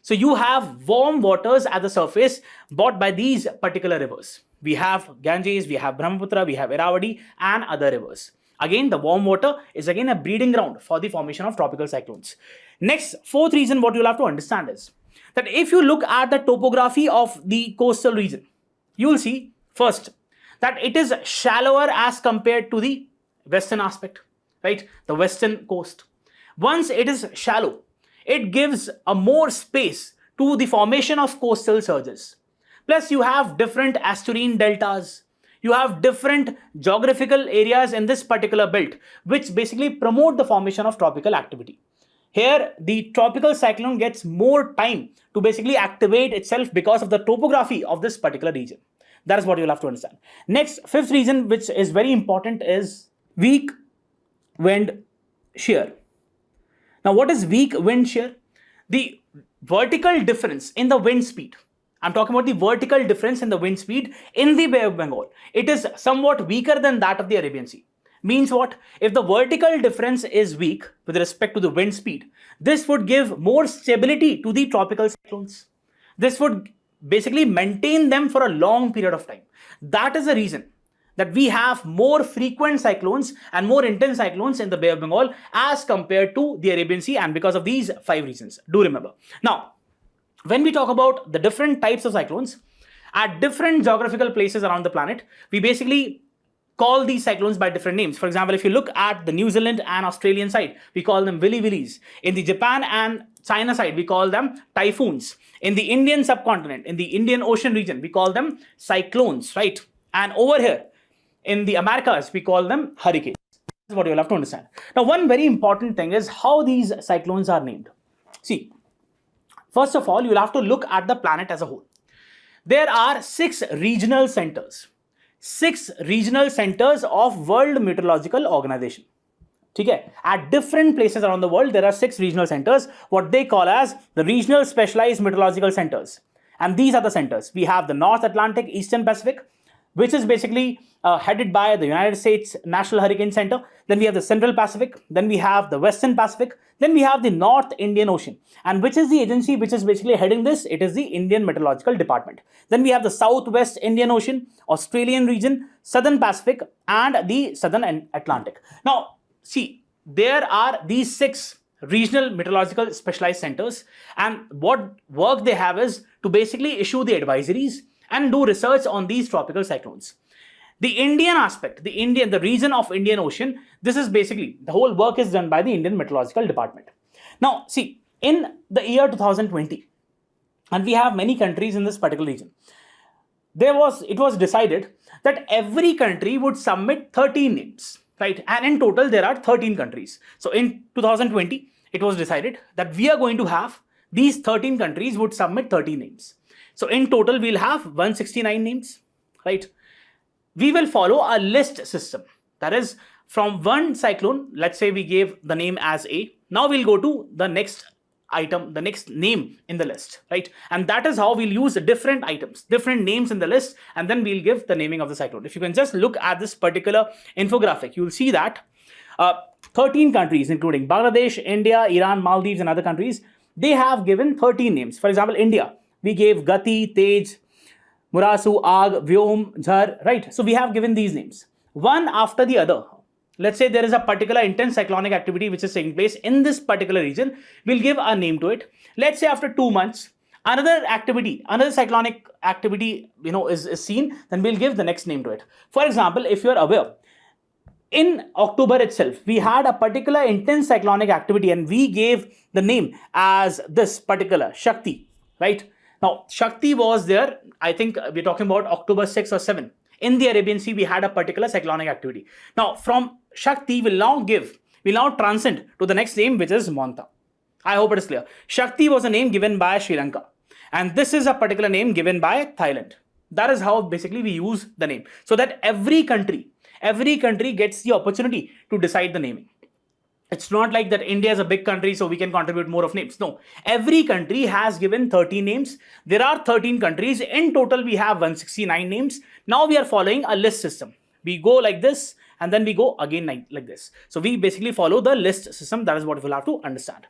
So you have warm waters at the surface brought by these particular rivers. We have Ganges, we have Brahmaputra, we have Irrawaddy and other rivers. Again, the warm water is again a breeding ground for the formation of tropical cyclones. Next, fourth reason what you'll have to understand is that if you look at the topography of the coastal region, you will see first that it is shallower as compared to the western aspect, right? The western coast. Once it is shallow, it gives a more space to the formation of coastal surges. Plus, you have different estuarine deltas. You have different geographical areas in this particular belt, which basically promote the formation of tropical activity. Here, the tropical cyclone gets more time to basically activate itself because of the topography of this particular region. That is what you'll have to understand. Next, fifth reason, which is very important, is weak wind shear. Now, what is weak wind shear? The vertical difference in the wind speed. I'm talking about the vertical difference in the wind speed in the Bay of Bengal. It is somewhat weaker than that of the Arabian Sea. Means what? If the vertical difference is weak with respect to the wind speed, this would give more stability to the tropical cyclones. This would basically maintain them for a long period of time. That is the reason that we have more frequent cyclones and more intense cyclones in the Bay of Bengal as compared to the Arabian Sea, and because of these 5 reasons. Do remember. Now, when we talk about the different types of cyclones, at different geographical places around the planet, we basically call these cyclones by different names. For example, if you look at the New Zealand and Australian side, we call them Willy Willies. In the Japan and China side, we call them typhoons. In the Indian subcontinent, in the Indian Ocean region, we call them cyclones, right? And over here, in the Americas, we call them hurricanes. This is what you'll have to understand. Now, one very important thing is how these cyclones are named. See, first of all, you'll have to look at the planet as a whole. There are 6 regional centers. 6 regional centers of World Meteorological Organization. Okay? At different places around the world, there are 6 regional centers, what they call as the Regional Specialized Meteorological Centers. And these are the centers. We have the North Atlantic, Eastern Pacific, which is basically headed by the United States National Hurricane Center. Then we have the Central Pacific. Then we have the Western Pacific. Then we have the North Indian Ocean. And which is the agency which is basically heading this? It is the Indian Meteorological Department. Then we have the Southwest Indian Ocean, Australian region, Southern Pacific, and the Southern Atlantic. Now, see, there are these 6 regional meteorological specialized centers, and what work they have is to basically issue the advisories and do research on these tropical cyclones. The Indian aspect, the region of Indian Ocean, this is basically, the whole work is done by the Indian Meteorological Department. Now, see, in the year 2020, and we have many countries in this particular region, it was decided that every country would submit 13 names, right? And in total, there are 13 countries. So in 2020, it was decided that we are going to have these 13 countries would submit 30 names. So in total, we'll have 169 names, right? We will follow a list system. That is, from one cyclone, let's say we gave the name as A. Now we'll go to the next item, the next name in the list, right? And that is how we'll use different items, different names in the list, and then we'll give the naming of the cyclone. If you can just look at this particular infographic, you'll see that 13 countries, including Bangladesh, India, Iran, Maldives, and other countries, they have given 13 names. For example, India, we gave Gati, Tej, Murasu, Aag, Vyom, Jhar, right? So we have given these names, one after the other. Let's say there is a particular intense cyclonic activity which is taking place in this particular region. We'll give a name to it. Let's say after 2 months, another cyclonic activity, is seen, then we'll give the next name to it. For example, if you're aware, in October itself, we had a particular intense cyclonic activity and we gave the name as this particular Shakti, right? Now, Shakti was there, I think we're talking about October 6 or 7. In the Arabian Sea, we had a particular cyclonic activity. Now, from Shakti, we'll now transcend to the next name, which is Montha. I hope it is clear. Shakti was a name given by Sri Lanka. And this is a particular name given by Thailand. That is how basically we use the name. So that every country gets the opportunity to decide the naming. It's not like that India is a big country, so we can contribute more of names. No, every country has given 13 names. There are 13 countries. In total, we have 169 names. Now we are following a list system. We go like this, and then we go again like this. So we basically follow the list system. That is what we'll have to understand.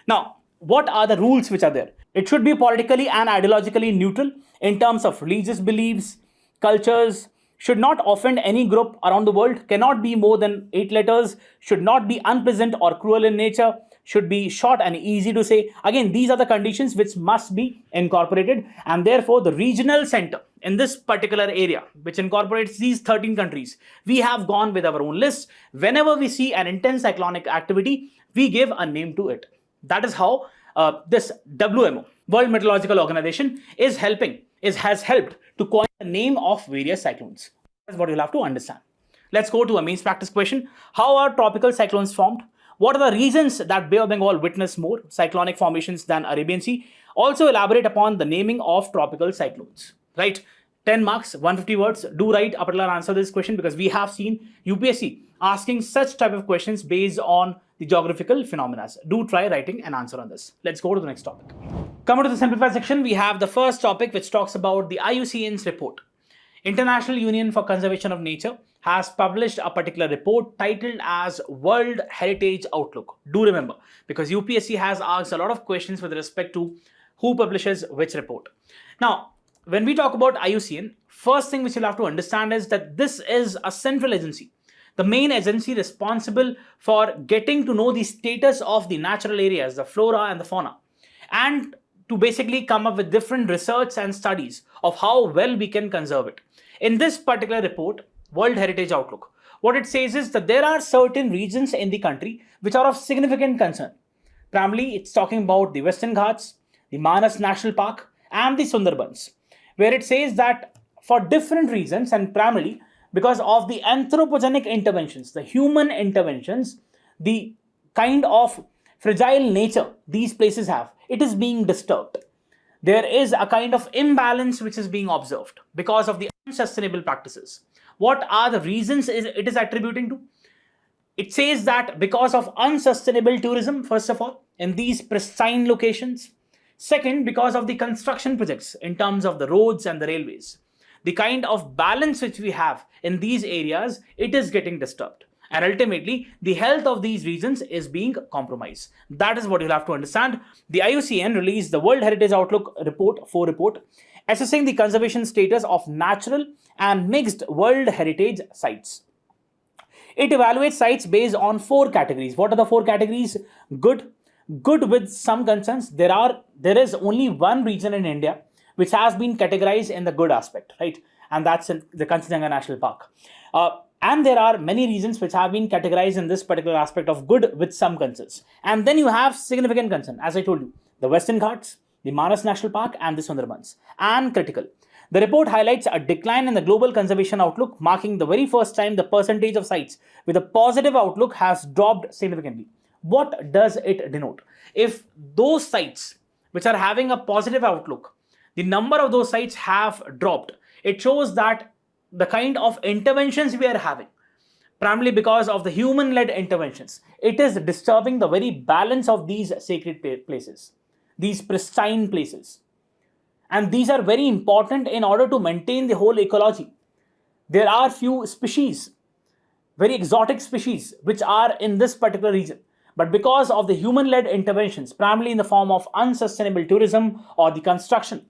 Now, what are the rules which are there? It should be politically and ideologically neutral in terms of religious beliefs, cultures, should not offend any group around the world, cannot be more than 8 letters, should not be unpleasant or cruel in nature, should be short and easy to say. Again, these are the conditions which must be incorporated, and therefore the regional center in this particular area, which incorporates these 13 countries, we have gone with our own list. Whenever we see an intense cyclonic activity, we give a name to it. That is how this WMO, World Meteorological Organization, has helped to coin the name of various cyclones. That's what you'll have to understand. Let's go to a mains practice question. How are tropical cyclones formed? What are the reasons that Bay of Bengal witnessed more cyclonic formations than Arabian Sea? Also elaborate upon the naming of tropical cyclones. Right? 10 marks, 150 words. Do write a particular answer to this question, because we have seen UPSC asking such type of questions based on the geographical phenomena. Do try writing an answer on this. Let's go to the next topic. Coming to the simplified section, we have the first topic which talks about the IUCN's report. International Union for Conservation of Nature has published a particular report titled as World Heritage Outlook. Do remember, because UPSC has asked a lot of questions with respect to who publishes which report. Now, when we talk about IUCN, first thing which you'll have to understand is that this is a central agency, the main agency responsible for getting to know the status of the natural areas, the flora and the fauna, and to basically come up with different research and studies of how well we can conserve it. In this particular report, World Heritage Outlook, what it says is that there are certain regions in the country which are of significant concern. Primarily, it's talking about the Western Ghats, the Manas National Park, and the Sundarbans, where it says that for different reasons, and primarily because of the anthropogenic interventions, the human interventions, the kind of fragile nature these places have, it is being disturbed. There is a kind of imbalance which is being observed because of the unsustainable practices. What are the reasons it is attributing to? It says that because of unsustainable tourism, first of all, in these pristine locations. Second, because of the construction projects in terms of the roads and the railways. the kind of balance which we have in these areas, it is getting disturbed. And ultimately, the health of these regions is being compromised. That is what you'll have to understand. The IUCN released the World Heritage Outlook Report 4 report, assessing the conservation status of natural and mixed World Heritage sites. It evaluates sites based on 4 categories. What are the 4 categories? Good with some concerns. There is only one region in India which has been categorized in the good aspect, right? And that's in the Kanchenjunga National Park. And there are many regions which have been categorized in this particular aspect of good with some concerns. And then you have significant concern, as I told you, the Western Ghats, the Manas National Park, and the Sundarbans, and critical. The report highlights a decline in the global conservation outlook, marking the very first time the percentage of sites with a positive outlook has dropped significantly. What does it denote? If those sites which are having a positive outlook, the number of those sites have dropped, it shows that the kind of interventions we are having, primarily because of the human-led interventions, it is disturbing the very balance of these sacred places, these pristine places. And these are very important in order to maintain the whole ecology. There are few species, very exotic species, which are in this particular region. But because of the human-led interventions, primarily in the form of unsustainable tourism or the construction,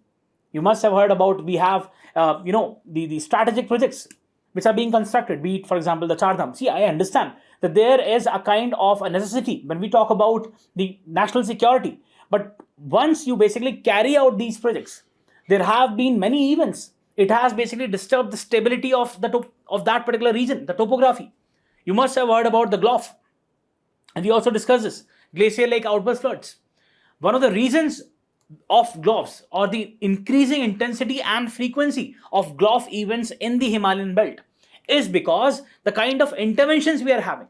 you must have heard about, we have, the strategic projects which are being constructed, be it, for example, the Char Dham. See, I understand that there is a kind of a necessity when we talk about the national security. But once you basically carry out these projects, there have been many events. It has basically disturbed the stability of that particular region, the topography. You must have heard about the GLOF. And we also discussed this, glacier lake outburst floods. One of the reasons of GLOFs, or the increasing intensity and frequency of GLOF events in the Himalayan belt, is because the kind of interventions we are having,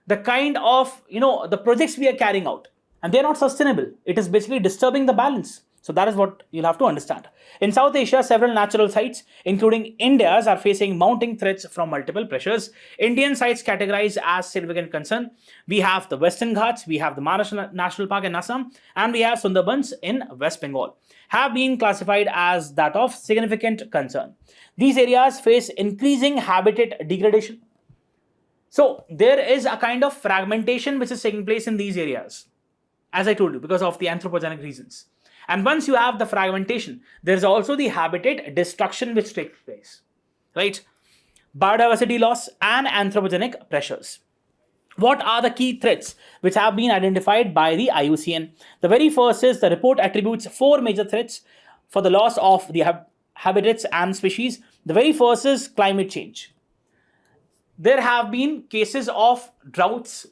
the kind of, the projects we are carrying out, and they're not sustainable. It is basically disturbing the balance. So that is what you'll have to understand. In South Asia, several natural sites, including India's, are facing mounting threats from multiple pressures. Indian sites categorized as significant concern. We have the Western Ghats, we have the Manas National Park in Assam, and we have Sundarbans in West Bengal, have been classified as that of significant concern. These areas face increasing habitat degradation. So there is a kind of fragmentation which is taking place in these areas, as I told you, because of the anthropogenic reasons. And once you have the fragmentation, there is also the habitat destruction which takes place, right? Biodiversity loss and anthropogenic pressures. What are the key threats which have been identified by the IUCN? The very first is the report attributes 4 major threats for the loss of the habitats and species. The very first is climate change. There have been cases of droughts,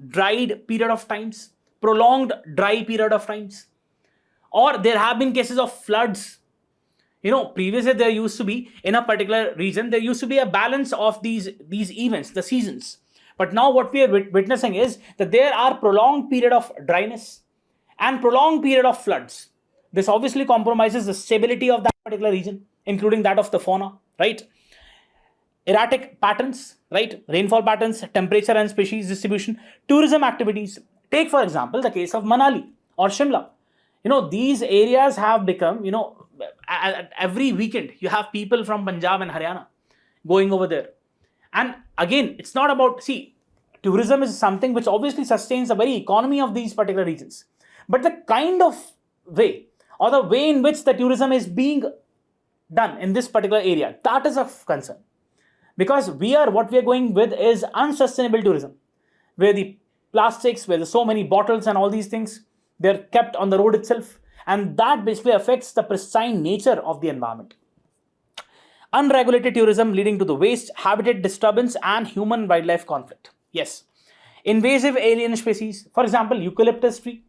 dried period of times, prolonged dry period of times. Or there have been cases of floods. Previously there used to be, in a particular region, there used to be a balance of these events, the seasons. But now what we are witnessing is that there are prolonged period of dryness and prolonged period of floods. This obviously compromises the stability of that particular region, including that of the fauna, right? Erratic patterns, right? Rainfall patterns, temperature and species distribution, tourism activities. Take, for example, the case of Manali or Shimla. These areas have become, every weekend you have people from Punjab and Haryana going over there. And again, it's not about, tourism is something which obviously sustains the very economy of these particular regions. But the kind of way, or the way in which the tourism is being done in this particular area, that is of concern. Because what we are going with is unsustainable tourism, where the plastics, where there's so many bottles and all these things, they're kept on the road itself, and that basically affects the pristine nature of the environment. Unregulated tourism leading to the waste, habitat disturbance, and human-wildlife conflict. Yes. Invasive alien species, for example, eucalyptus tree.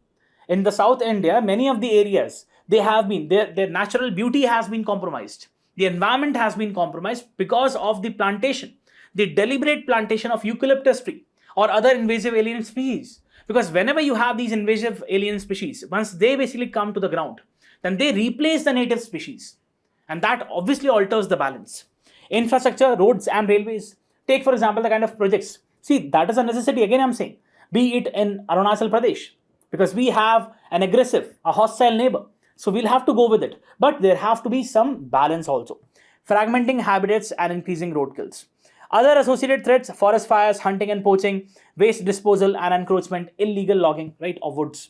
In the South India, many of the areas, their natural beauty has been compromised. The environment has been compromised because of the plantation, the deliberate plantation of eucalyptus tree or other invasive alien species. Because whenever you have these invasive alien species, once they basically come to the ground, then they replace the native species. And that obviously alters the balance. Infrastructure, roads and railways. Take, for example, the kind of projects. That is a necessity, again I'm saying. Be it in Arunachal Pradesh, because we have an aggressive, a hostile neighbor. So we'll have to go with it. But there have to be some balance also. fragmenting habitats and increasing road kills. Other associated threats: forest fires, hunting and poaching, waste disposal and encroachment, illegal logging, right, of woods.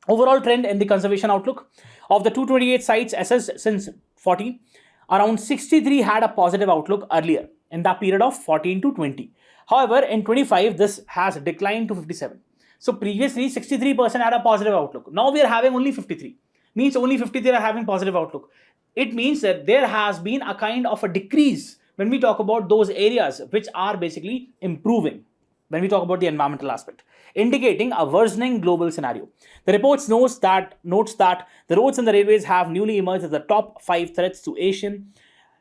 Overall trend in the conservation outlook: of the 228 sites assessed since 14, around 63 had a positive outlook earlier in that period of 14 to 20. However, in 25, this has declined to 57. So previously 63% had a positive outlook. Now we are having only 53. Means only 53 are having positive outlook. It means that there has been a kind of a decrease when we talk about those areas which are basically improving, when we talk about the environmental aspect, indicating a worsening global scenario. The report notes that the roads and the railways have newly emerged as the top 5 threats to Asian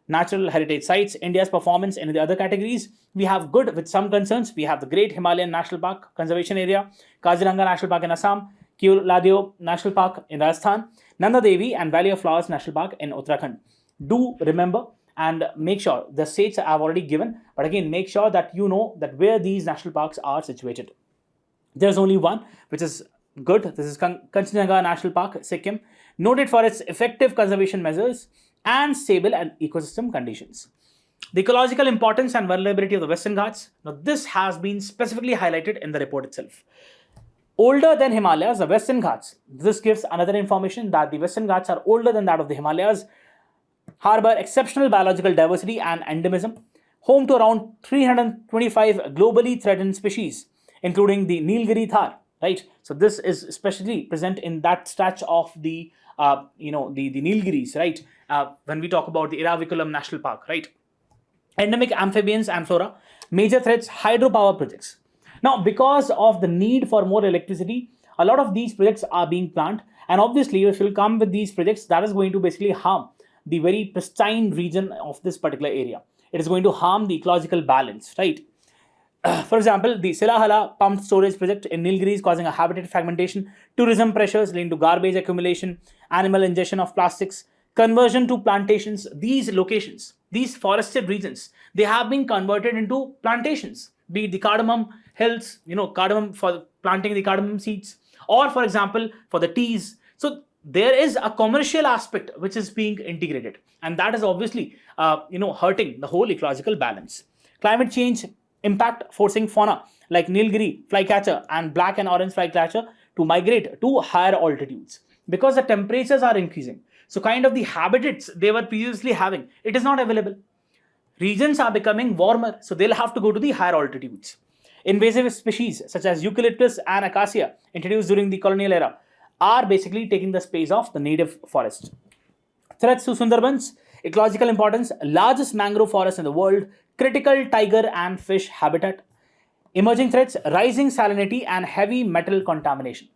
natural heritage sites. India's performance in the other categories: we have good with some concerns. We have the Great Himalayan National Park Conservation Area, Kaziranga National Park in Assam, Keoladeo National Park in Rajasthan, Nanda Devi and Valley of Flowers National Park in Uttarakhand. Do remember and make sure the states I have already given, but again, make sure that you know that where these national parks are situated. There's only one which is good. This is Kanchenjunga National Park, Sikkim, noted for its effective conservation measures and stable and ecosystem conditions. The ecological importance and vulnerability of the Western Ghats. Now, this has been specifically highlighted in the report itself. Older than Himalayas, the Western Ghats. This gives another information that the Western Ghats are older than that of the Himalayas, harbor exceptional biological diversity and endemism, home to around 325 globally threatened species, including the Nilgiri thar, right? So this is especially present in that stretch of the Nilgiris, right? When we talk about the Eraviculam National Park, right? Endemic amphibians and flora. Major threats: hydropower projects. Now, because of the need for more electricity, a lot of these projects are being planned, and obviously if you come with these projects, that is going to basically harm the very pristine region of this particular area. It is going to harm the ecological balance, right? For example, the Silahala pumped storage project in Nilgiri is causing a habitat fragmentation, tourism pressures leading to garbage accumulation, animal ingestion of plastics, conversion to plantations. These locations, these forested regions, they have been converted into plantations, be it the cardamom hills, cardamom for planting the cardamom seeds, or for example, for the teas. So there is a commercial aspect which is being integrated, and that is obviously hurting the whole ecological balance. Climate change impact forcing fauna like Nilgiri flycatcher and black and orange flycatcher to migrate to higher altitudes because the temperatures are increasing. So kind of the habitats they were previously having, it is not available. Regions are becoming warmer, so they'll have to go to the higher altitudes. Invasive species such as eucalyptus and acacia introduced during the colonial era are basically taking the space of the native forest. Threats to Sundarbans: ecological importance, largest mangrove forest in the world, critical tiger and fish habitat. Emerging threats: rising salinity and heavy metal contamination.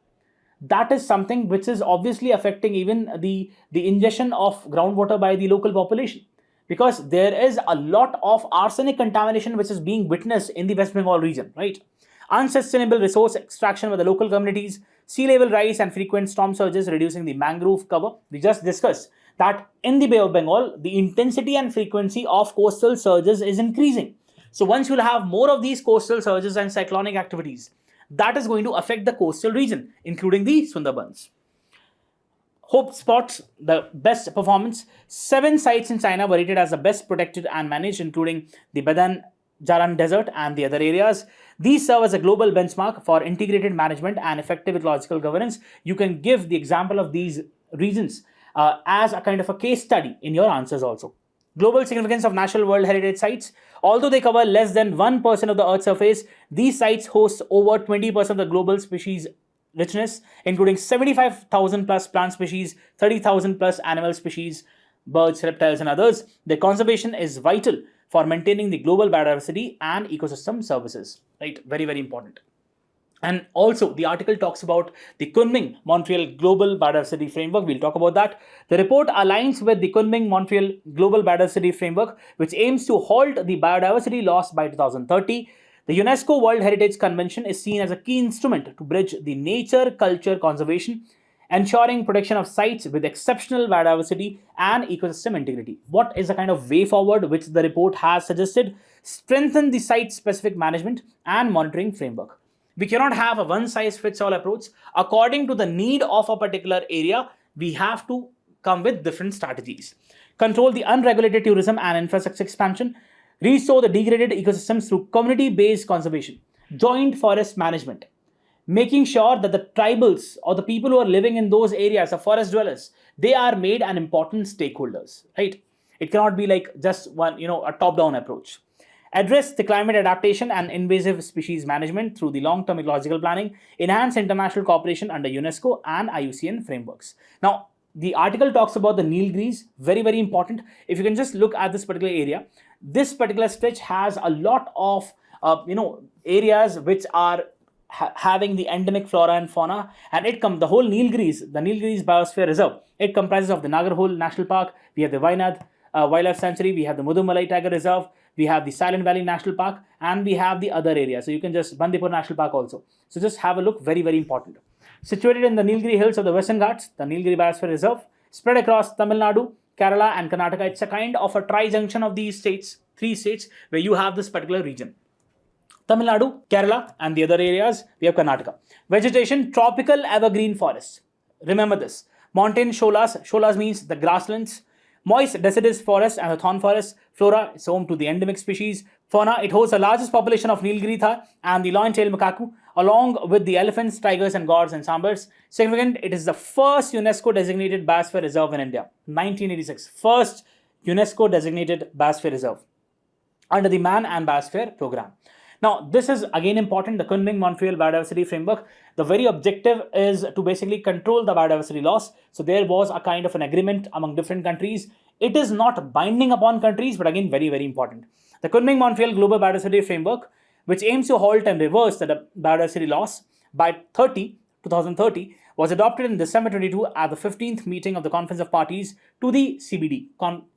That is something which is obviously affecting even the ingestion of groundwater by the local population, because there is a lot of arsenic contamination which is being witnessed in the West Bengal region, right? Unsustainable resource extraction by the local communities, sea level rise and frequent storm surges reducing the mangrove cover. We just discussed that in the Bay of Bengal, the intensity and frequency of coastal surges is increasing. So once you'll have more of these coastal surges and cyclonic activities, that is going to affect the coastal region, including the Sundarbans. Hope spots the best performance. 7 sites in China were rated as the best protected and managed, including the Badan Jaran Desert and the other areas. These serve as a global benchmark for integrated management and effective ecological governance. You can give the example of these regions as a kind of a case study in your answers also. Global significance of National World Heritage Sites. Although they cover less than 1% of the Earth's surface, these sites host over 20% of the global species richness, including 75,000 plus plant species, 30,000 plus animal species, birds, reptiles, and others. Their conservation is vital for maintaining the global biodiversity and ecosystem services. Right? Very, very important. And also, the article talks about the Kunming-Montreal Global Biodiversity Framework. We'll talk about that. The report aligns with the Kunming-Montreal Global Biodiversity Framework, which aims to halt the biodiversity loss by 2030. The UNESCO World Heritage Convention is seen as a key instrument to bridge the nature-culture conservation, ensuring protection of sites with exceptional biodiversity and ecosystem integrity. What is the kind of way forward which the report has suggested? Strengthen the site-specific management and monitoring framework. We cannot have a one-size-fits-all approach. According to the need of a particular area, we have to come with different strategies. Control the unregulated tourism and infrastructure expansion. Restore the degraded ecosystems through community-based conservation. Joint forest management. Making sure that the tribals or the people who are living in those areas, the forest dwellers, they are made an important stakeholders, right? It cannot be like just one, a top-down approach. Address the climate adaptation and invasive species management through the long-term ecological planning. Enhance international cooperation under UNESCO and IUCN frameworks. Now, the article talks about the Nilgiris, very, very important. If you can just look at this particular area, this particular stretch has a lot of, areas which are having the endemic flora and fauna, and the whole the Nilgiris Biosphere Reserve, it comprises of the Nagarhole National Park, we have the Wayanad Wildlife Sanctuary, we have the Mudumalai Tiger Reserve, we have the Silent Valley National Park, and we have the other areas. So you can just Bandipur National Park also. So just have a look, very, very important. Situated in the Nilgiri hills of the Western Ghats, the Nilgiri Biosphere Reserve, spread across Tamil Nadu, Kerala, and Karnataka. It's a kind of a tri-junction of these states, 3 states, where you have this particular region. Tamil Nadu, Kerala, and the other areas, we have Karnataka. Vegetation, tropical evergreen forests. Remember this. Montane sholas, sholas means the grasslands. Moist deciduous forest and the thorn forest. Flora is home to the endemic species. Fauna, it hosts the largest population of Nilgiri thar and the lion-tailed macaque, along with the elephants, tigers, and gods and sambars. Significant, it is the first UNESCO designated biosphere reserve in India. 1986, first UNESCO designated biosphere reserve under the Man and Biosphere program. Now, this is again important, the Kunming-Montreal Biodiversity Framework. The very objective is to basically control the biodiversity loss. So there was a kind of an agreement among different countries. It is not binding upon countries, but again, very, very important. The Kunming-Montreal Global Biodiversity Framework, which aims to halt and reverse the biodiversity loss by 2030, was adopted in December 22 at the 15th meeting of the Conference of Parties to the CBD,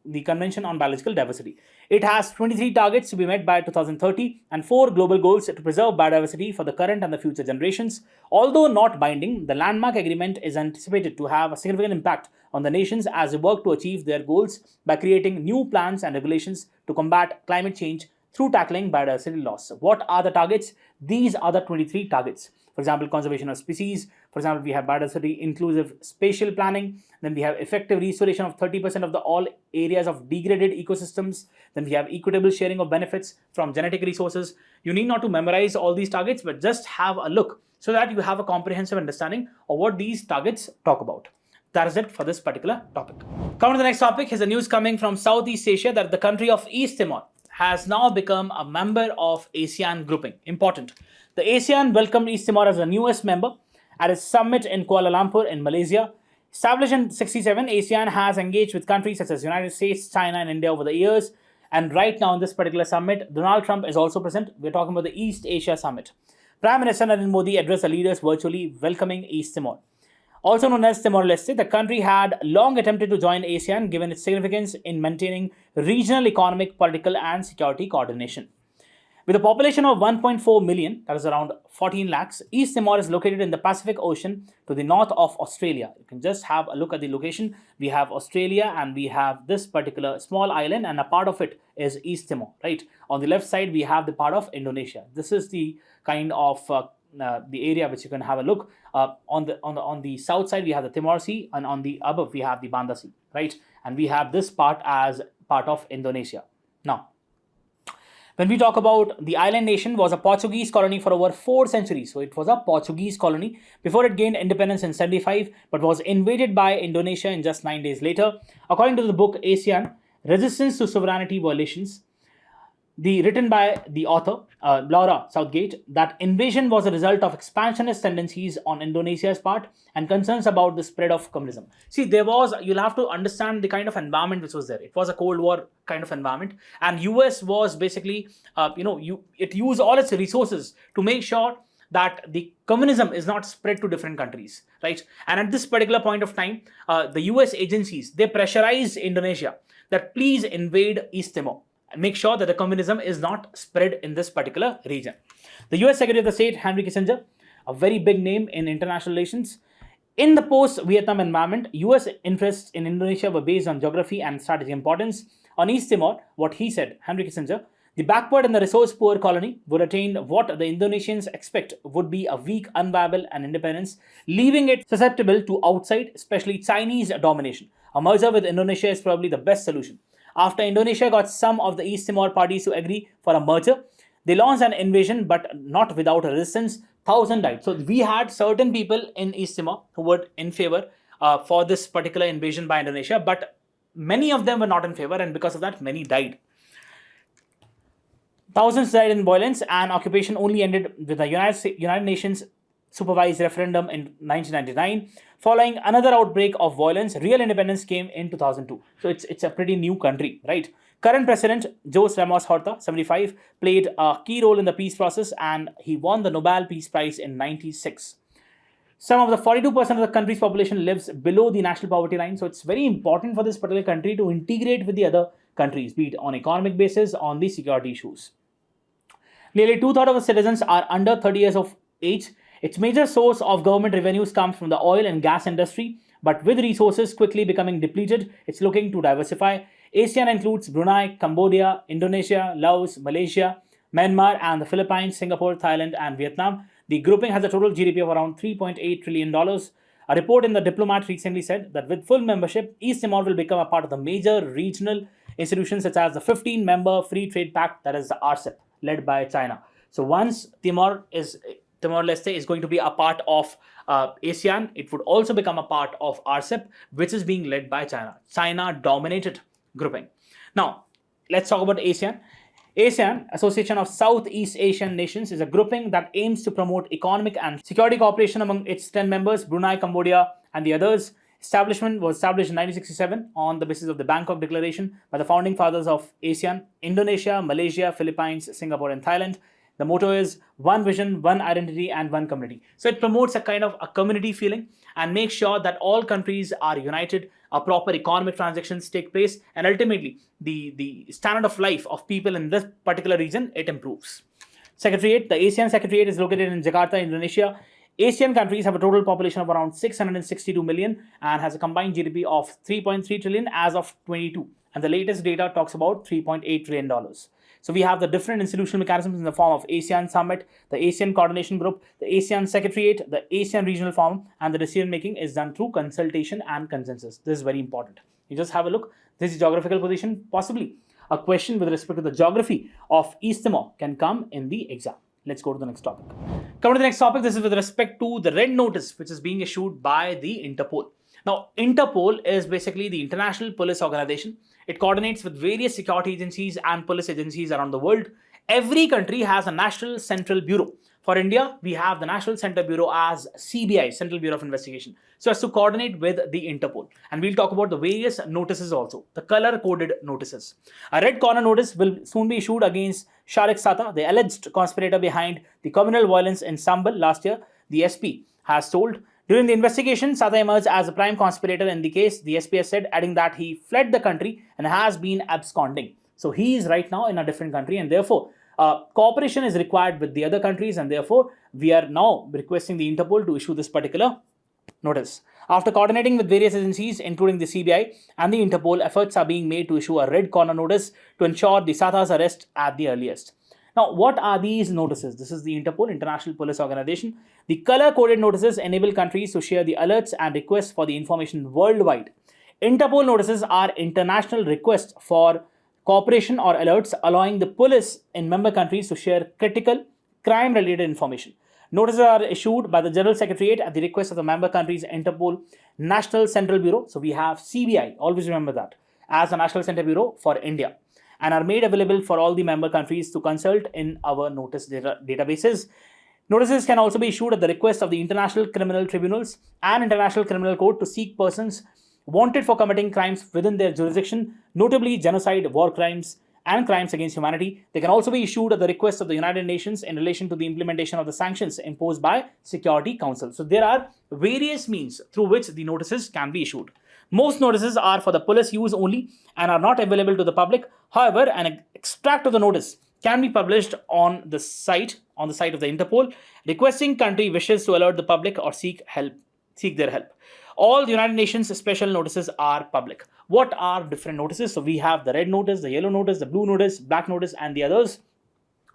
the Convention on Biological Diversity. It has 23 targets to be met by 2030 and 4 global goals to preserve biodiversity for the current and the future generations. Although not binding, the landmark agreement is anticipated to have a significant impact on the nations as they work to achieve their goals by creating new plans and regulations to combat climate change through tackling biodiversity loss. What are the targets? These are the 23 targets. For example, conservation of species. For example, we have biodiversity inclusive spatial planning. Then we have effective restoration of 30% of the all areas of degraded ecosystems. Then we have equitable sharing of benefits from genetic resources. You need not to memorize all these targets, but just have a look so that you have a comprehensive understanding of what these targets talk about. That is it for this particular topic. Coming to the next topic is the news coming from Southeast Asia that the country of East Timor has now become a member of ASEAN grouping. Important. The ASEAN welcomed East Timor as the newest member at its summit in Kuala Lumpur in Malaysia. Established in 1967, ASEAN has engaged with countries such as the United States, China, and India over the years. And right now in this particular summit, Donald Trump is also present. We're talking about the East Asia Summit. Prime Minister Narendra Modi addressed the leaders virtually welcoming East Timor. Also known as Timor-Leste, the country had long attempted to join ASEAN given its significance in maintaining regional economic, political, and security coordination. With a population of 1.4 million, that is around 14 lakhs, East Timor is located in the Pacific Ocean to the north of Australia. You can just have a look at the location. We have Australia and we have this particular small island, and a part of it is East Timor, right? On the left side, we have the part of Indonesia. This is the kind of the area which you can have a look. On the south side, we have the Timor Sea, and on the above, we have the Banda Sea, right? And we have this part as part of Indonesia. Now, when we talk about the island nation was a Portuguese colony for over 4 centuries. So it was a Portuguese colony before it gained independence in 1975, but was invaded by Indonesia in just 9 days later. According to the book ASEAN, Resistance to Sovereignty Violations, written by the author, Laura Southgate, that invasion was a result of expansionist tendencies on Indonesia's part and concerns about the spread of communism. See, you'll have to understand the kind of environment which was there. It was a Cold War kind of environment, and US was basically, it used all its resources to make sure that the communism is not spread to different countries, right? And at this particular point of time, the US agencies, they pressurized Indonesia that please invade East Timor and make sure that the communism is not spread in this particular region. The US Secretary of State, Henry Kissinger, a very big name in international relations. In the post-Vietnam environment, US interests in Indonesia were based on geography and strategic importance. On East Timor, what he said, Henry Kissinger, The backward and the resource-poor colony would attain what the Indonesians expect would be a weak, unviable and independence, leaving it susceptible to outside, especially Chinese domination. A merger with Indonesia is probably the best solution. After Indonesia got some of the East Timor parties to agree for a merger, they launched an invasion, but not without resistance. 1,000 died. So we had certain people in East Timor who were in favor for this particular invasion by Indonesia, but many of them were not in favor, and because of that, many died. Thousands died in violence, and occupation only ended with the United Nations supervised referendum in 1999. Following another outbreak of violence, real independence came in 2002. So it's a pretty new country, right? Current president Jose Ramos Horta, 75, played a key role in the peace process, and he won the Nobel Peace Prize in 96. Some of the 42% of the country's population lives below the national poverty line. So it's very important for this particular country to integrate with the other countries, be it on economic basis, on the security issues. Nearly 2/3 of the citizens are under 30 years of age. Its major source of government revenues comes from the oil and gas industry, but with resources quickly becoming depleted, it's looking to diversify. ASEAN includes Brunei, Cambodia, Indonesia, Laos, Malaysia, Myanmar, and the Philippines, Singapore, Thailand, and Vietnam. The grouping has a total GDP of around $3.8 trillion. A report in the Diplomat recently said that with full membership, East Timor will become a part of the major regional institutions such as the 15-member Free Trade Pact, that is the RCEP, led by China. So once Timor-Leste is going to be a part of ASEAN, it would also become a part of RCEP, which is being led by China. China-dominated grouping. Now, let's talk about ASEAN. ASEAN, Association of Southeast Asian Nations, is a grouping that aims to promote economic and security cooperation among its 10 members, Brunei, Cambodia, and the others. Establishment was established in 1967 on the basis of the Bangkok Declaration by the founding fathers of ASEAN: Indonesia, Malaysia, Philippines, Singapore, and Thailand. The motto is one vision, one identity, and one community. So it promotes a kind of a community feeling and makes sure that all countries are united, a proper economic transactions take place, and ultimately the standard of life of people in this particular region, it improves. Secretariat. The ASEAN Secretariat is located in Jakarta, Indonesia. ASEAN countries have a total population of around 662 million and has a combined GDP of 3.3 trillion as of 22. And the latest data talks about $3.8 trillion. So we have the different institutional mechanisms in the form of ASEAN Summit, the ASEAN Coordination Group, the ASEAN Secretariat, the ASEAN Regional Forum, and the decision making is done through consultation and consensus. This is very important. You just have a look. This is geographical position. Possibly a question with respect to the geography of East Timor can come in the exam. Let's go to the next topic. Coming to the next topic, this is with respect to the red notice which is being issued by the Interpol. Now, Interpol is basically the international police organization. It coordinates with various security agencies and police agencies around the world. Every country has a National Central Bureau. For India, we have the National Central Bureau as CBI, Central Bureau of Investigation, so as to coordinate with the Interpol. And we'll talk about the various notices also, the color-coded notices. A red corner notice will soon be issued against Sharik Sata, the alleged conspirator behind the communal violence in Sambal last year, the SP has told. During the investigation, Sata emerged as a prime conspirator in the case, the SP has said, adding that he fled the country and has been absconding. So he is right now in a different country, and therefore cooperation is required with the other countries, and therefore we are now requesting the Interpol to issue this particular notice. After coordinating with various agencies, including the CBI and the Interpol, efforts are being made to issue a red corner notice to ensure the Sata's arrest at the earliest. Now, what are these notices? This is the Interpol, International Police Organization. The color-coded notices enable countries to share the alerts and requests for the information worldwide. Interpol notices are international requests for cooperation or alerts, allowing the police in member countries to share critical crime-related information. Notices are issued by the General Secretariat at the request of the member countries' Interpol National Central Bureau. So we have CBI, always remember that, as the National Central Bureau for India, and are made available for all the member countries to consult in our notice databases. Notices can also be issued at the request of the International Criminal Tribunals and International Criminal Court to seek persons wanted for committing crimes within their jurisdiction, notably genocide, war crimes, and crimes against humanity. They can also be issued at the request of the United Nations in relation to the implementation of the sanctions imposed by Security Council. So there are various means through which the notices can be issued. Most notices are for the police use only and are not available to the public. However, an extract of the notice can be published on the site of the Interpol, requesting country wishes to alert the public or seek their help. All the United Nations special notices are public. What are different notices? So we have the red notice, the yellow notice, the blue notice, black notice, and the others.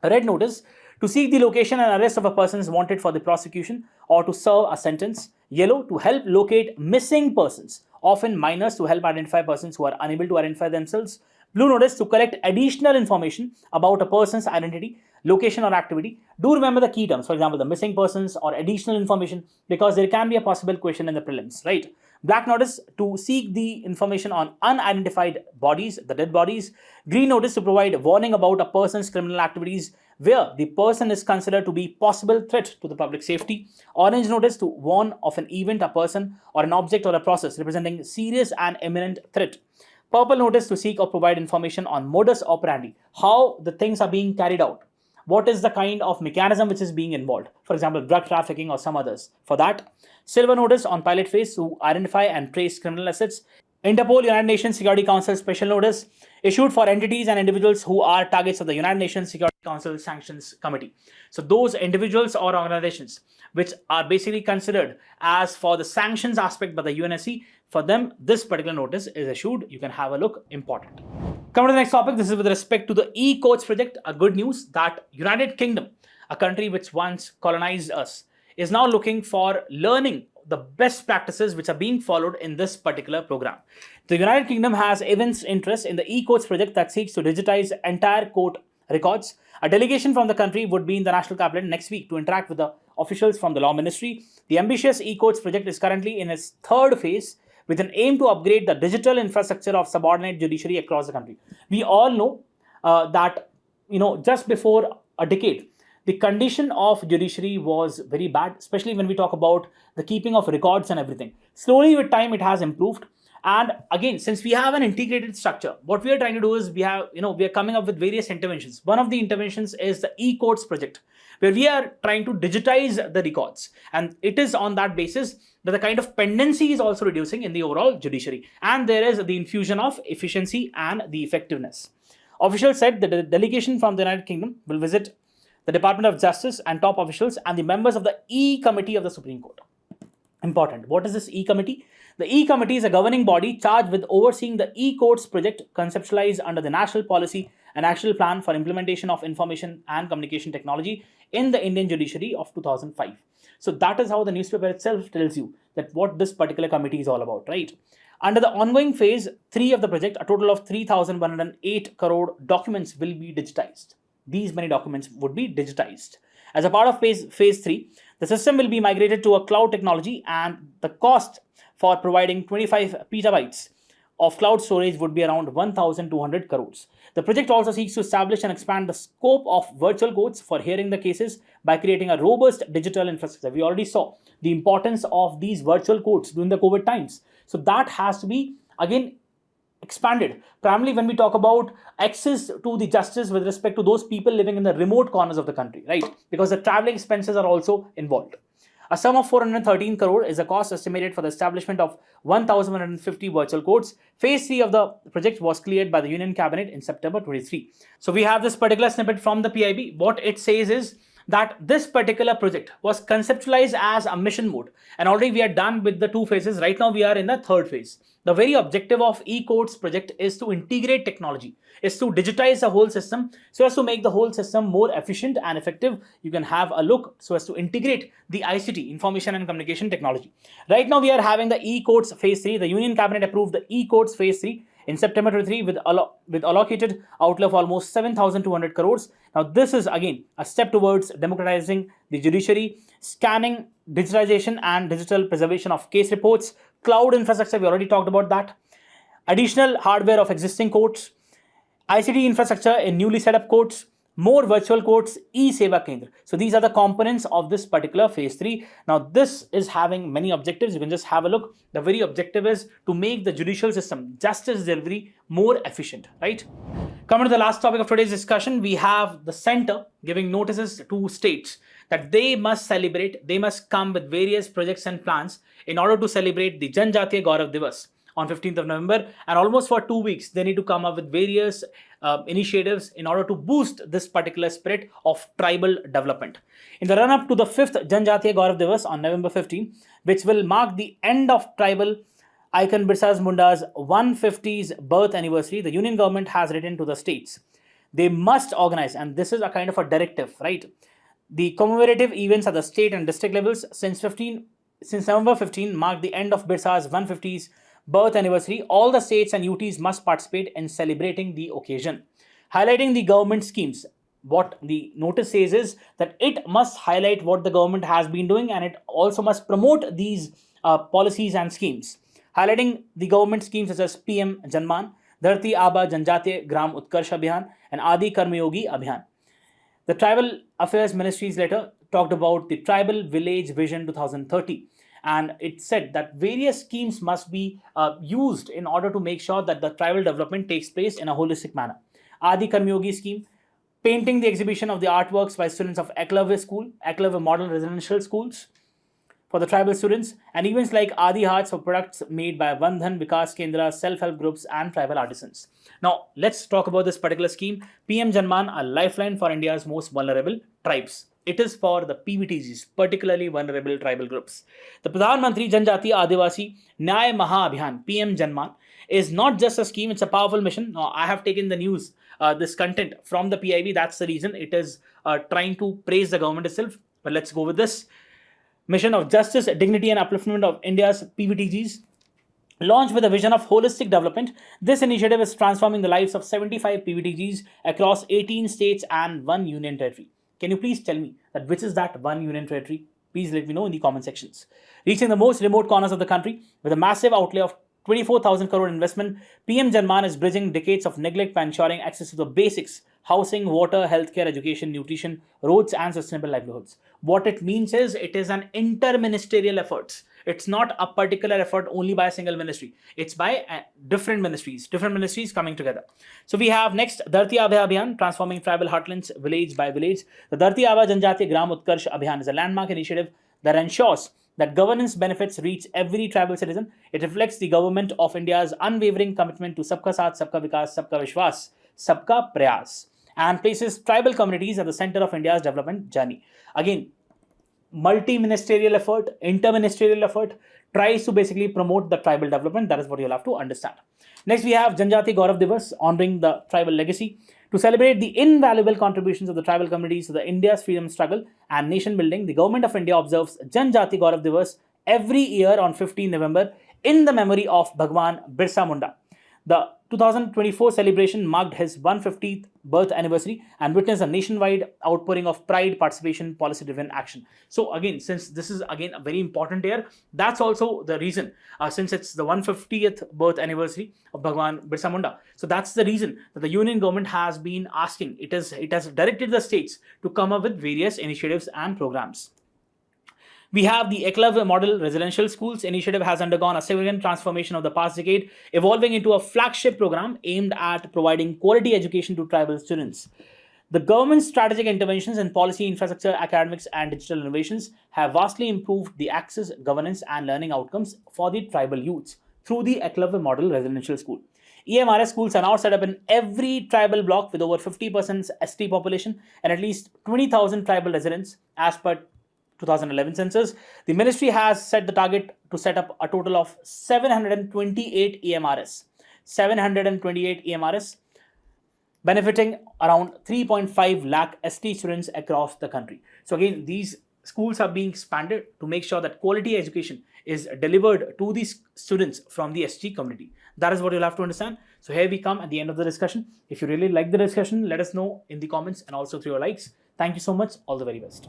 A red notice, to seek the location and arrest of a person is wanted for the prosecution or to serve a sentence. Yellow, to help locate missing persons, often minors, to help identify persons who are unable to identify themselves. Blue notice, to collect additional information about a person's identity, location, or activity. Do remember the key terms, for example, the missing persons or additional information, because there can be a possible question in the prelims, right? Black notice, to seek the information on unidentified bodies, the dead bodies. Green notice, to provide warning about a person's criminal activities where the person is considered to be possible threat to the public safety. Orange notice, to warn of an event, a person, or an object or a process representing serious and imminent threat. Purple notice, to seek or provide information on modus operandi, how the things are being carried out. What is the kind of mechanism which is being involved? For example, drug trafficking or some others. For that, silver notice on pilot phase, to identify and trace criminal assets. Interpol, United Nations Security Council special notice issued for entities and individuals who are targets of the United Nations Security Council Sanctions Committee. So those individuals or organizations which are basically considered as for the sanctions aspect by the UNSC, for them this particular notice is issued. You can have a look, important. Coming to the next topic, this is with respect to the e-courts project. A good news that United Kingdom, a country which once colonized us, is now looking for learning the best practices which are being followed in this particular program. The United Kingdom has evinced interest in the e-courts project that seeks to digitize entire court records. A delegation from the country would be in the national capital next week to interact with the officials from the law ministry. The ambitious e-courts project is currently in its third phase with an aim to upgrade the digital infrastructure of subordinate judiciary across the country. We all know that just before a decade, the condition of judiciary was very bad, especially when we talk about the keeping of records and everything. Slowly with time, it has improved. And again, since we have an integrated structure, what we are trying to do is we are coming up with various interventions. One of the interventions is the e-courts project, where we are trying to digitize the records. And it is on that basis that the kind of pendency is also reducing in the overall judiciary. And there is the infusion of efficiency and the effectiveness. Officials said that the delegation from the United Kingdom will visit the Department of Justice and top officials and the members of the E-Committee of the Supreme Court. Important. What is this E-Committee? The E-Committee is a governing body charged with overseeing the e-courts project conceptualized under the National Policy and Actual Plan for Implementation of Information and Communication Technology in the Indian Judiciary of 2005. So that is how the newspaper itself tells you that what this particular committee is all about, right? Under the ongoing phase 3 of the project, a total of 3,108 crore documents will be digitized. These many documents would be digitized. As a part of phase 3, the system will be migrated to a cloud technology, and the cost for providing 25 petabytes of cloud storage would be around 1,200 crores. The project also seeks to establish and expand the scope of virtual courts for hearing the cases by creating a robust digital infrastructure. We already saw the importance of these virtual courts during the COVID times. So that has to be, again, expanded, primarily when we talk about access to the justice with respect to those people living in the remote corners of the country, right? Because the traveling expenses are also involved. A sum of 413 crore is the cost estimated for the establishment of 1,150 virtual courts. Phase 3 of the project was cleared by the Union Cabinet in September 23. So we have this particular snippet from the PIB. What it says is that this particular project was conceptualized as a mission mode, and already we are done with the 2 phases. Right now we are in the 3rd phase. The very objective of e-courts project is to integrate technology, is to digitize the whole system so as to make the whole system more efficient and effective. You can have a look so as to integrate the ICT, information and communication technology. Right now we are having the e-courts phase 3. The Union Cabinet approved the e-courts phase 3 in September 23 with allocated outlay of almost 7,200 crores. Now this is again a step towards democratizing the judiciary, scanning, digitalization and digital preservation of case reports, cloud infrastructure, we already talked about that, additional hardware of existing courts, ICT infrastructure in newly set up courts, more virtual courts, e-Seva Kendra. So these are the components of this particular phase 3. Now this is having many objectives. You can just have a look. The very objective is to make the judicial system, justice delivery, more efficient, right? Coming to the last topic of today's discussion, we have the center giving notices to states that they must celebrate, they must come with various projects and plans in order to celebrate the Janjatiya Gaurav Diwas on 15th of November, and almost for 2 weeks they need to come up with various initiatives in order to boost this particular spirit of tribal development. In the run-up to the 5th Janjatiya Gaurav Diwas on November 15, which will mark the end of tribal icon Birsa Munda's 150th birth anniversary, the union government has written to the states. They must organize, and this is a kind of a directive, right? The commemorative events at the state and district levels since November 15 marked the end of Birsa's 150th birth anniversary. All the states and UTs must participate in celebrating the occasion, highlighting the government schemes. What the notice says is that it must highlight what the government has been doing, and it also must promote these policies and schemes, highlighting the government schemes such as PM Janman, Dharti Aba Janjatiya Gram Utkarsh Abhiyan, and Adi Karmayogi Abhiyan. The Tribal Affairs Ministry's letter talked about the Tribal Village Vision 2030, and it said that various schemes must be used in order to make sure that the tribal development takes place in a holistic manner. Adi Karmayogi scheme, painting the exhibition of the artworks by students of Eklavya School, Eklavya Model Residential Schools for the tribal students, and events like Adi Hearts for products made by Vandhan, Vikas Kendra, self-help groups, and tribal artisans. Now, let's talk about this particular scheme. PM Janman, a lifeline for India's most vulnerable tribes. It is for the PVTGs, particularly vulnerable tribal groups. The Pradhan Mantri Janjatiya Adivasi Nyay Maha Abhiyan, PM Janman, is not just a scheme, it's a powerful mission. Now, I have taken the news, this content from the PIB. That's the reason it is trying to praise the government itself. But let's go with this. Mission of justice, dignity, and upliftment of India's PVTGs. Launched with a vision of holistic development, this initiative is transforming the lives of 75 PVTGs across 18 states and 1 union territory. Can you please tell me that which is that 1 union territory? Please let me know in the comment sections. Reaching the most remote corners of the country with a massive outlay of 24,000 crore investment, PM Janman is bridging decades of neglect by ensuring access to the basics: housing, water, healthcare, education, nutrition, roads, and sustainable livelihoods. What it means is it is an interministerial effort. It's not a particular effort only by a single ministry. It's by different ministries coming together. So we have next Dharti Aba Abhiyan, transforming tribal heartlands village by village. The Dharti Aba Janjatiya Gram Utkarsh Abhiyan is a landmark initiative that ensures that governance benefits reach every tribal citizen. It reflects the government of India's unwavering commitment to Sabka Saath, Sabka Vikas, Sabka Vishwas, Sabka Prayas, and places tribal communities at the center of India's development journey. Again, multi-ministerial effort, inter-ministerial effort tries to basically promote the tribal development. That is what you'll have to understand. Next, we have Janjati Gaurav Diwas, honoring the tribal legacy. To celebrate the invaluable contributions of the tribal communities to the India's freedom struggle and nation building, the Government of India observes Janjati Gaurav Diwas every year on 15 November in the memory of Bhagwan Birsa Munda. The 2024 celebration marked his 150th birth anniversary and witnessed a nationwide outpouring of pride, participation, policy-driven action. So again, since this is again a very important year, that's also the reason, since it's the 150th birth anniversary of Bhagwan Birsa Munda. So that's the reason that the union government has been asking, it has directed the states to come up with various initiatives and programs. We have the Eklavya Model Residential Schools initiative has undergone a significant transformation of the past decade, evolving into a flagship program aimed at providing quality education to tribal students. The government's strategic interventions in policy, infrastructure, academics, and digital innovations have vastly improved the access, governance, and learning outcomes for the tribal youths through the Eklavya Model Residential School. EMRS schools are now set up in every tribal block with over 50% ST population and at least 20,000 tribal residents as per 2011 census. The ministry has set the target to set up a total of 728 EMRS. 728 EMRS, benefiting around 3.5 lakh ST students across the country. So again, these schools are being expanded to make sure that quality education is delivered to these students from the ST community. That is what you'll have to understand. So here we come at the end of the discussion. If you really like the discussion, let us know in the comments and also through your likes. Thank you so much. All the very best.